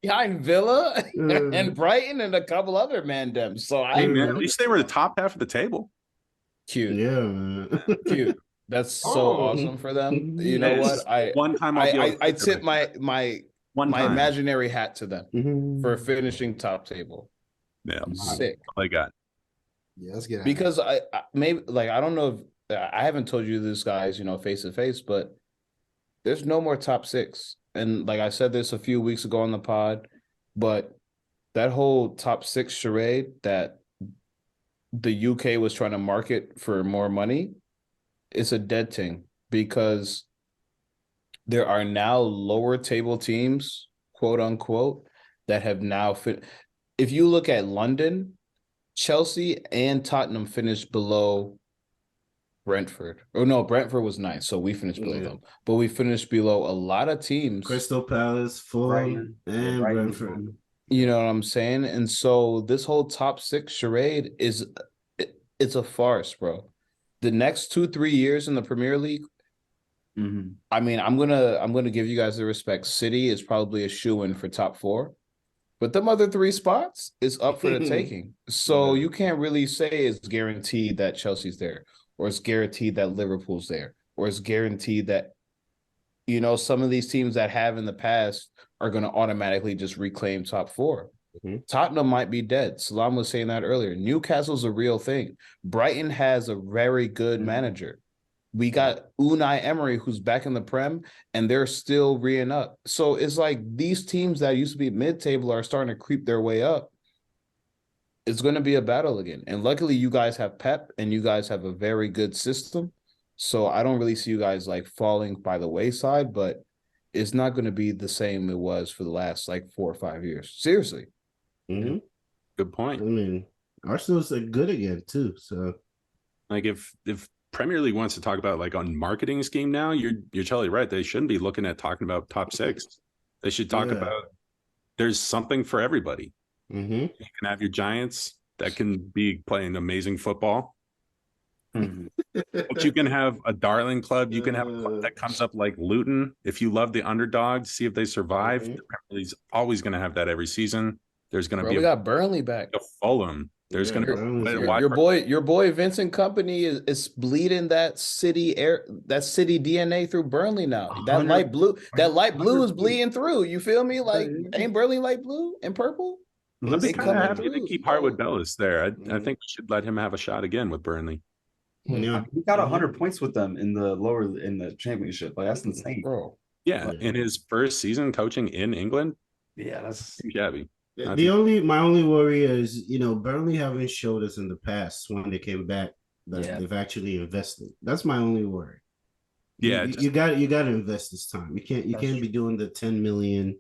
Behind Villa and Brighton and a couple other mandems. So Hey, man, at least they were the top half of the table. cute. Yeah, man. Cute. That's so Oh. awesome for them. You know Yes. what? One time I'll be able to I tip correct my one my time. imaginary hat to them Mhm. for finishing top table. Yeah, Sick. all I got. yeah, let's get out. Because I maybe like I don't know if I haven't told you this, guys, you know, face to face, but there's no more top six. And like I said this a few weeks ago on the pod, but that whole top six charade that the UK was trying to market for more money is a dead thing, because there are now lower table teams, quote unquote, that have now fit. If you look at London, Chelsea and Tottenham finished below Brentford. Oh no, Brentford was ninth, so we finished below them. But we finished below a lot of teams. Crystal Palace, Fulham, and Brentford. You know what I'm saying? And so this whole top six charade it's a farce, bro. The next 2-3 years in the Premier League, I mean, I'm gonna give you guys the respect. City is probably a shoo-in for top four, but them other three spots is up for the taking. So you can't really say it's guaranteed that Chelsea's there, or it's guaranteed that Liverpool's there, or it's guaranteed that, you know, some of these teams that have in the past are going to automatically just reclaim top four. Tottenham might be dead. Salam was saying that earlier. Newcastle's a real thing. Brighton has a very good manager. We got Unai Emery, who's back in the Prem, and they're still reeing up. So it's like these teams that used to be mid-table are starting to creep their way up. It's going to be a battle again. And luckily, you guys have Pep, and you guys have a very good system. So I don't really see you guys like falling by the wayside, but it's not going to be the same it was for the last like 4 or 5 years. Seriously. Good point. I mean, Arsenal's good again too. So, like, if Premier League wants to talk about like on marketing scheme now, you're totally right. They shouldn't be looking at talking about top six. They should talk about there's something for everybody. You can have your Giants that can be playing amazing football. But you can have a darling club. You can have a club that comes up like Luton. If you love the underdog, see if they survive. The Premier League's always going to have that every season. There's going to be we got Burnley back. a Fulham. There's going to be your boy Vincent Company is bleeding that city DNA through Burnley now. That light blue is bleeding through. You feel me? Like, ain't Burnley light blue and purple? I'd be kind of happy to keep Harwood Bellis there. I think we should let him have a shot again with Burnley. Yeah, he got 100 points with them in the championship. Like, that's insane, bro. Yeah, in his first season coaching in England. Yeah, that's shabby. My only worry is, you know, Burnley haven't showed us in the past when they came back that they've actually invested. That's my only worry. Yeah, you got to invest this time. You can't be doing the 10 million,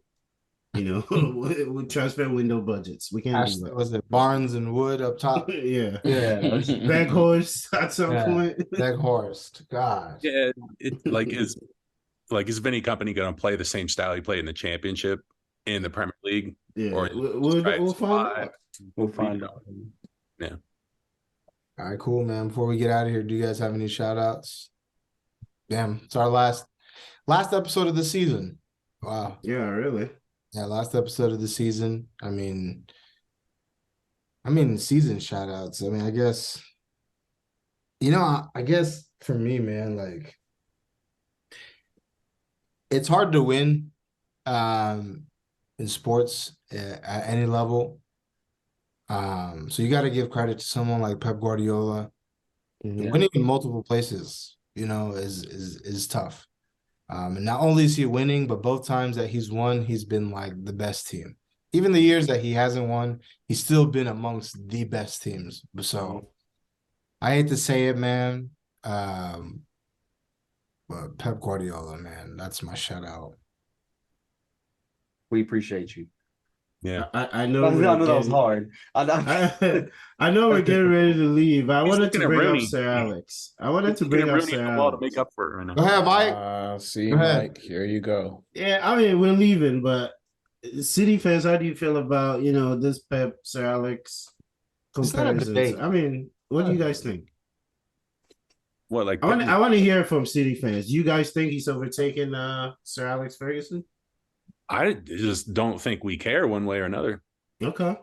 you know, with transfer window budgets. We can't do that. Was it Barnes and Wood up top? Yeah. Bag horse at some point. Bag horse. God. Yeah, is Vinny Company going to play the same style he played in the championship in the Premier League? Yeah, or we'll find out. We'll find out. Yeah. All right, cool, man. Before we get out of here, do you guys have any shout outs? Damn, it's our last episode of the season. Wow. Yeah, really. Yeah, last episode of the season. I mean season shout outs. I mean, I guess, you know, I guess for me, man, like, it's hard to win in sports at any level. So you got to give credit to someone like Pep Guardiola. Winning in multiple places, you know, is tough. And not only is he winning, but both times that he's won, he's been like the best team. Even the years that he hasn't won, he's still been amongst the best teams. So I hate to say it, man, But Pep Guardiola, man, that's my shout out. We appreciate you. Yeah. I I know know that was hard. I know we're getting ready to leave. I He's wanted looking to at bring up Rooney. Sir Alex. I wanted He's to looking bring at up Rooney Sir on the wall to Alex. make up for it right now. Go ahead, Mike. See, Go ahead. Mike, here you go. Yeah, I mean we're leaving, but City fans, how do you feel about this Pep Sir Alex It's not a comparisons? debate. I mean, what do you guys think? What, like I want to hear from City fans. Do you guys think he's overtaken Sir Alex Ferguson? I just don't think we care one way or another. Okay.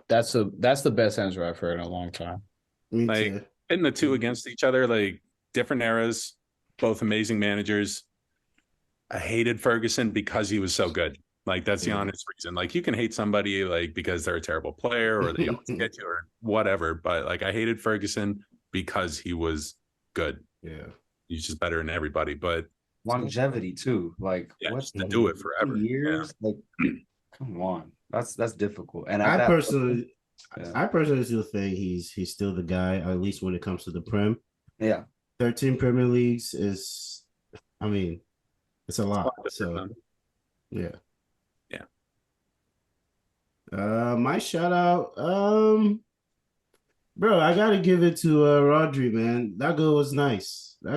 That's the best answer I've heard in a long time. Me Like, too. and the two against each other, like different eras, both amazing managers. I hated Ferguson because he was so good. Like, that's the honest reason. Like, you can hate somebody like because they're a terrible player or they always get you or whatever. But like, I hated Ferguson because he was good. Yeah. He's just better than everybody. But Longevity too. Like yeah, what's just to do it forever. years? Like, come on. That's difficult. And I at that personally yeah. I personally still think he's still the guy, at least when it comes to the Prem. Yeah. 13 Premier Leagues is, I mean, it's a lot. So, yeah. Yeah. My shout out, bro, I gotta give it to Rodri, man. That goal was nice. Yeah.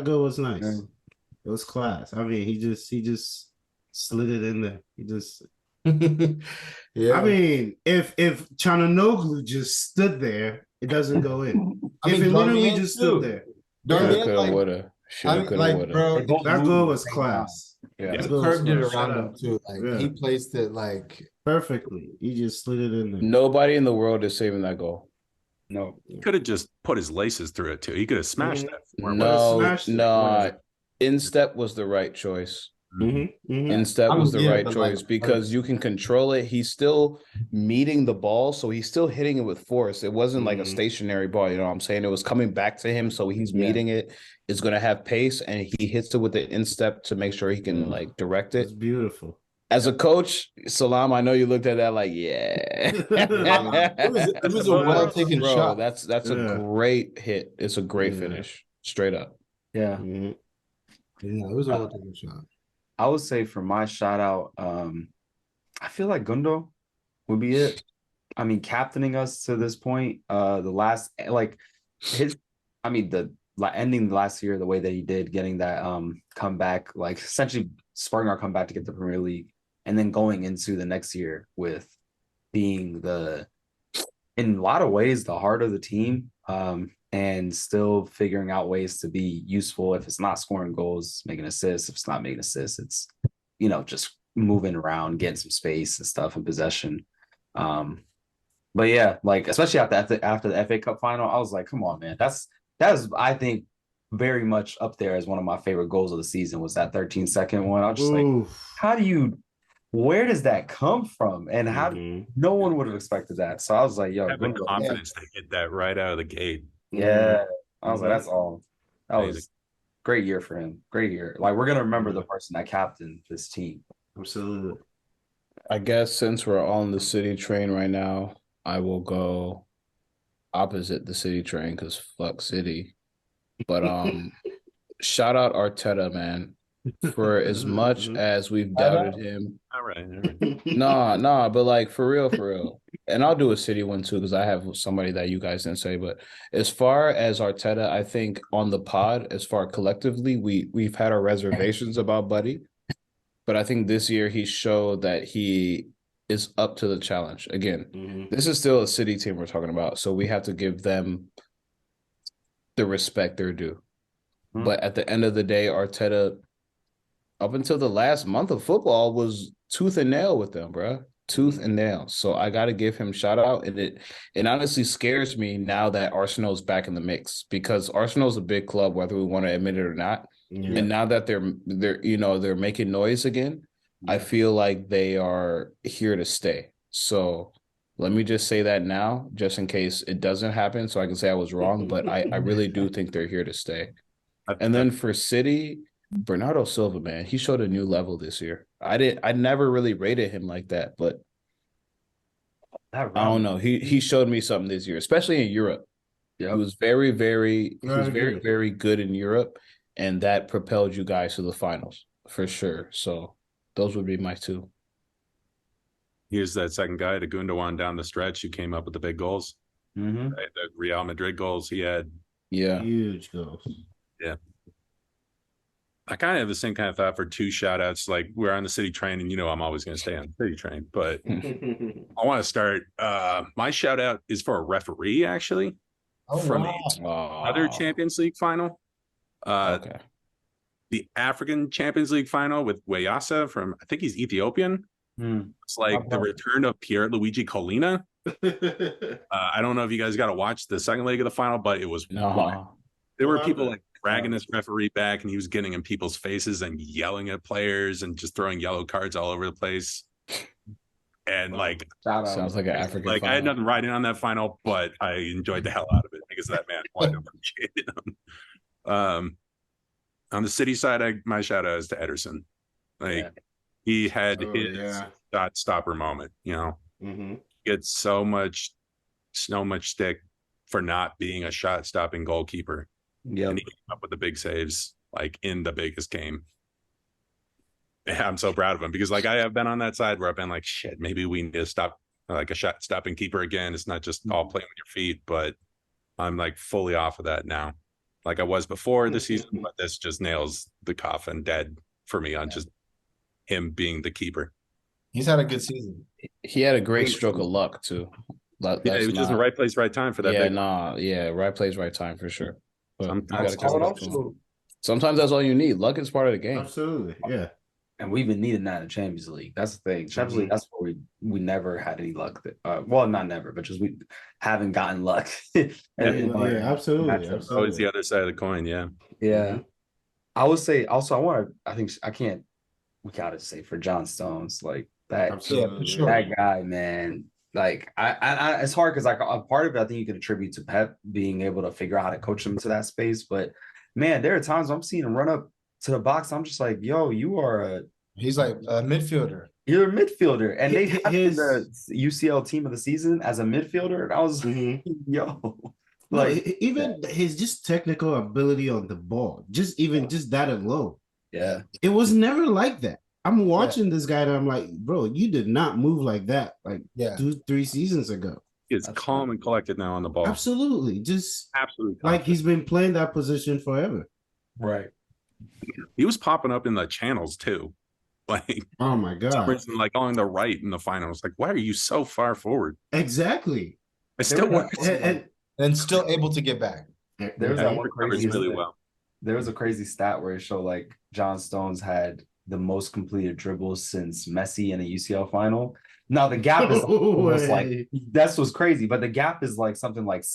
It was class. I mean, he just slid it in there. He just Yeah. I mean, if Chananoglu just stood there, it doesn't go in. I If mean, it literally Darmian just too. stood there. Darmian, Shoulda, coulda, like, woulda. I Shoulda, mean, coulda, like, woulda. bro, They both That moved goal at the was same class. Yeah. That he goal was curved it class. around Shout him out. too. Like, Yeah. he placed it like Perfectly. He just slid it in there. Nobody in the world is saving that goal. No. He could have just put his laces through it too. He could have smashed that. for him. No, smashed it. no. Instep was the right choice. Instep I was mean, the yeah, right but, like, choice because you can control it. He's still meeting the ball, so he's still hitting it with force. It wasn't like a stationary ball, you know what I'm saying? It was coming back to him, so he's meeting it. It's going to have pace, and he hits it with the instep to make sure he can like direct it. It's beautiful. As a coach, Salam, I know you looked at that like, yeah. it was a well taken Bro, shot. that's a great hit. It's a great finish, straight up. Yeah. Yeah, it was a well taken shot. I would say for my shout out, I feel like Gundo would be it. I mean, captaining us to this point, the last like his, I mean, ending the last year the way that he did, getting that comeback, like essentially spurring our comeback to get the Premier League, and then going into the next year with being in a lot of ways the heart of the team, and still figuring out ways to be useful. If it's not scoring goals, making assists. If it's not making assists, it's just moving around, getting some space and stuff and possession. But yeah, like especially after the FA Cup final, I was like, come on, man, that was I think very much up there as one of my favorite goals of the season was that 13-second one. I was just like, where does that come from? And how no one would have expected that. So I was like, yo, Have the confidence to hit that right out of the gate. Yeah. I was like, that's all. That was great year for him. Great year. Like we're gonna remember the person that captained this team. Absolutely. I guess since we're on the City train right now, I will go opposite the City train because fuck City. But shout out Arteta, man. For as much as we've doubted him. All right. Nah, but like for real. And I'll do a City one too, because I have somebody that you guys didn't say. But as far as Arteta, I think on the pod, as far collectively, we've had our reservations about Buddy. But I think this year he showed that he is up to the challenge. Again, this is still a City team we're talking about. So we have to give them the respect they're due. But at the end of the day, Arteta, up until the last month of football, was tooth and nail with them, bro. Tooth and nail. So I got to give him shout out. And it honestly scares me now that Arsenal's back in the mix because Arsenal's a big club, whether we want to admit it or not. Yeah. And now that they're making noise again, I feel like they are here to stay. So let me just say that now, just in case it doesn't happen, so I can say I was wrong. But I really do think they're here to stay. And then for City, Bernardo Silva, man, he showed a new level this year. I never really rated him like that, but I don't know. He showed me something this year, especially in Europe. He was very, very, he was I very, agree. very good in Europe, and that propelled you guys to the finals for sure. So those would be my two. Here's that second guy to Gundogan down the stretch who came up with the big goals. Right? The Real Madrid goals he had. Yeah. Huge goals. Yeah. I kind of have the same kind of thought for two shout outs. Like we're on the city train, and I'm always going to stay on the city train, but I want to start. My shout out is for a referee, actually, from the other Champions League final. Okay. The African Champions League final with Wayasa from, I think he's Ethiopian. It's like the return of Pierluigi Collina. I don't know if you guys got to watch the second leg of the final, but it was wild. There were people like dragging this referee back, and he was getting in people's faces and yelling at players and just throwing yellow cards all over the place. And like, sounds like an African. Like final. I had nothing riding on that final, but I enjoyed the hell out of it because that man wanted to appreciate him. On the city side, my shout out is to Ederson. Like he had his shot stopper moment. Gets so much stick for not being a shot stopping goalkeeper. Yeah, and he came up with the big saves like in the biggest game. Yeah, I'm so proud of him because like I have been on that side where I've been like, shit, maybe we need to stop like a shot stopping keeper again. It's not just all playing with your feet, but I'm like fully off of that now. Like I was before the season, but this just nails the coffin dead for me on just him being the keeper. He's had a good season. He had a great stroke of luck too. Yeah, he was just in the right place, right time for that. Right place, right time for sure. But sometimes that's all you need. Luck is part of the game. Absolutely, yeah. And we've been needing that in Champions League. That's the thing. Champions League, that's where we never had any luck. Well, not never, but just we haven't gotten luck. Absolutely. Always the other side of the coin. Yeah. I would say also we gotta say for John Stones, like that, that guy, man. Like I it's hard because like a part of it I think you could attribute to Pep being able to figure out how to coach him to that space. But man, there are times I'm seeing him run up to the box. I'm just like, yo, he's like a midfielder. You're a midfielder. And they had the UCL team of the season as a midfielder. And I was yo. Like even his just technical ability on the ball, just that alone. Yeah. It was never like that. I'm watching this guy and I'm like, bro, you did not move like that like 2-3 seasons ago. He's calm and collected now on the ball. Absolutely. Just absolutely like he's been playing that position forever. Right. He was popping up in the channels too. Like, oh my God. Some reason, like on the right in the finals. Like, why are you so far forward? Exactly. It still works. And still able to get back. There's that one crazy really well. There was a crazy stat where it showed like John Stones had the most completed dribbles since Messi in a UCL final. Now the gap is almost like that's what's crazy, but the gap is like something like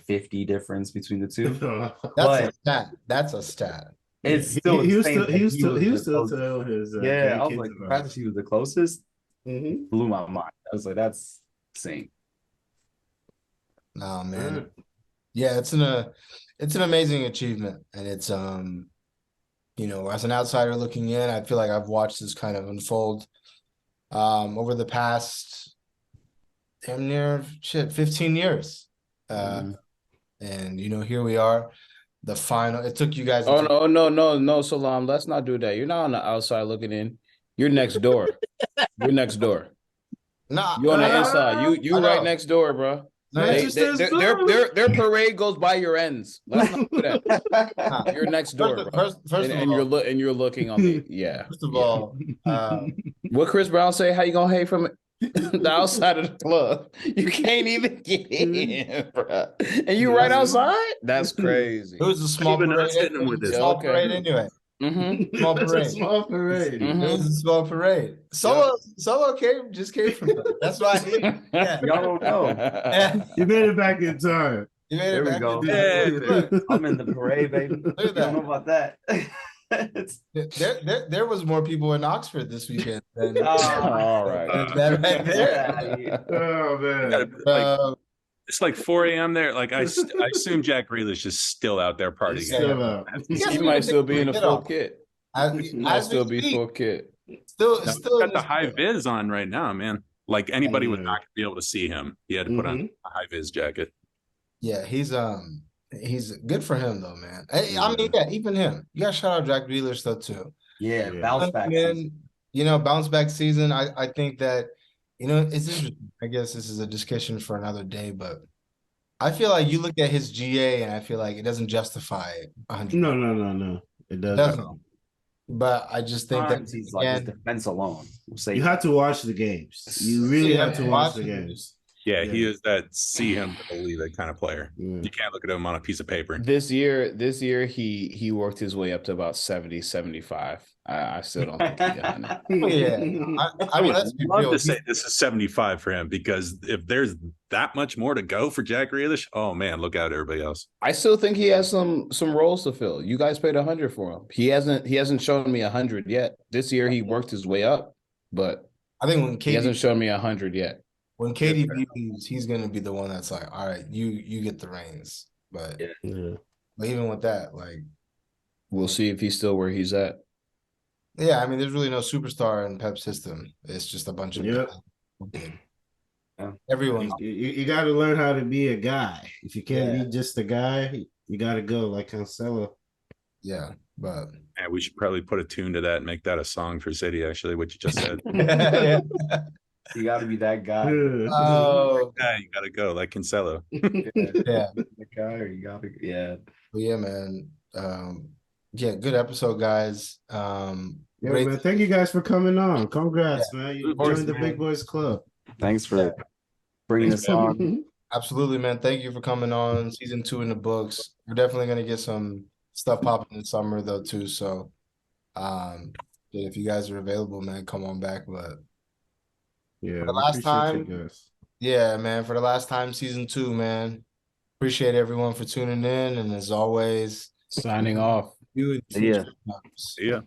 50 difference between the two. That's a stat. That's a stat. It's still he was still tell his I was like the fact that he was the closest blew my mind. I was like, that's insane. No, man. Yeah, it's an amazing achievement. And it's as an outsider looking in, I feel like I've watched this kind of unfold over the past damn near 15 years. And here we are. The final. It took you guys. No, Salam. Let's not do that. You're not on the outside looking in. You're next door. You're next door. Nah, you're on the inside. You right next door, bro. Their parade goes by your ends. Let's not do that. You're next door, bro. And you're looking on the First of all, what Chris Brown say? How you gonna hate from the outside of the club? You can't even get in, bro. And you right outside? That's crazy. It was a small parade anyway. Small parade. Small parade. It was a small parade. Solo came from that. That's why y'all don't know. You made it back in time. There we go. I'm in the parade, baby. Look at that. I don't know about that. There was more people in Oxford this weekend than all right. That right there. Oh man. It's like 4 a.m. there. Like I assume Jack Grealish is still out there partying. He might still be in a full kit. He might still be full kit. Still got the high vis on right now, man. Like anybody was not gonna be able to see him. He had to put on a high vis jacket. Yeah, he's good for him though, man. I mean, yeah, even him. You gotta shout out Jack Grealish though too. Yeah, Yeah. bounce back. Man, you know, bounce back season. I think that, you know, it's interesting. I guess this is a discussion for another day, but I feel like you look at his GA and I feel like it doesn't justify 100. No. It It doesn't. doesn't. But I just think that Sometimes he's like his again, defense alone. We'll say You have to watch the games. You really have to watch the games. Yeah, he is that see him to believe it kind of player. Yeah. You can't look at him on a piece of paper. This year he worked his way up to about 70, 75. I still don't think he got it. oh, yeah. I mean, let's be love real. to say this is 75 for him because if there's that much more to go for Jack Grealish, oh man, look out everybody else. I still think he has some roles to fill. You guys paid 100 for him. He hasn't shown me 100 yet. This year he worked his way up, but I think when he hasn't KD shown me 100 yet. when KDB leaves, he's gonna be the one that's like, all right, you get the reins. But but even with that, like, We'll see if he's still where he's at. yeah, I mean, there's really no superstar in Pep's system. It's just a bunch of Yep. everyone. You got to learn how to be a guy. If you can't be just a guy, you got to go like Cancelo. Yeah, but And we should probably put a tune to that and make that a song for City, actually, what you just said. yeah. you got to be that guy. Oh, Yeah, you gotta go like Cancelo. yeah. The guy, or you got to, yeah. But yeah, man. Yeah, good episode, guys. Yeah, great- man. Thank you guys for coming on. Congrats, man. You Of course, joined the man. Big Boys Club. Thanks for bringing us on. Absolutely, man. Thank you for coming on. Season 2 in the books. We're definitely gonna get some stuff popping in summer though too. So, yeah, if you guys are available, man, come on back. But Yeah, the we last appreciate time- you guys. yeah, man, for the last time, season 2, man. Appreciate everyone for tuning in, and as always, Signing off. you. Yeah. Yeah.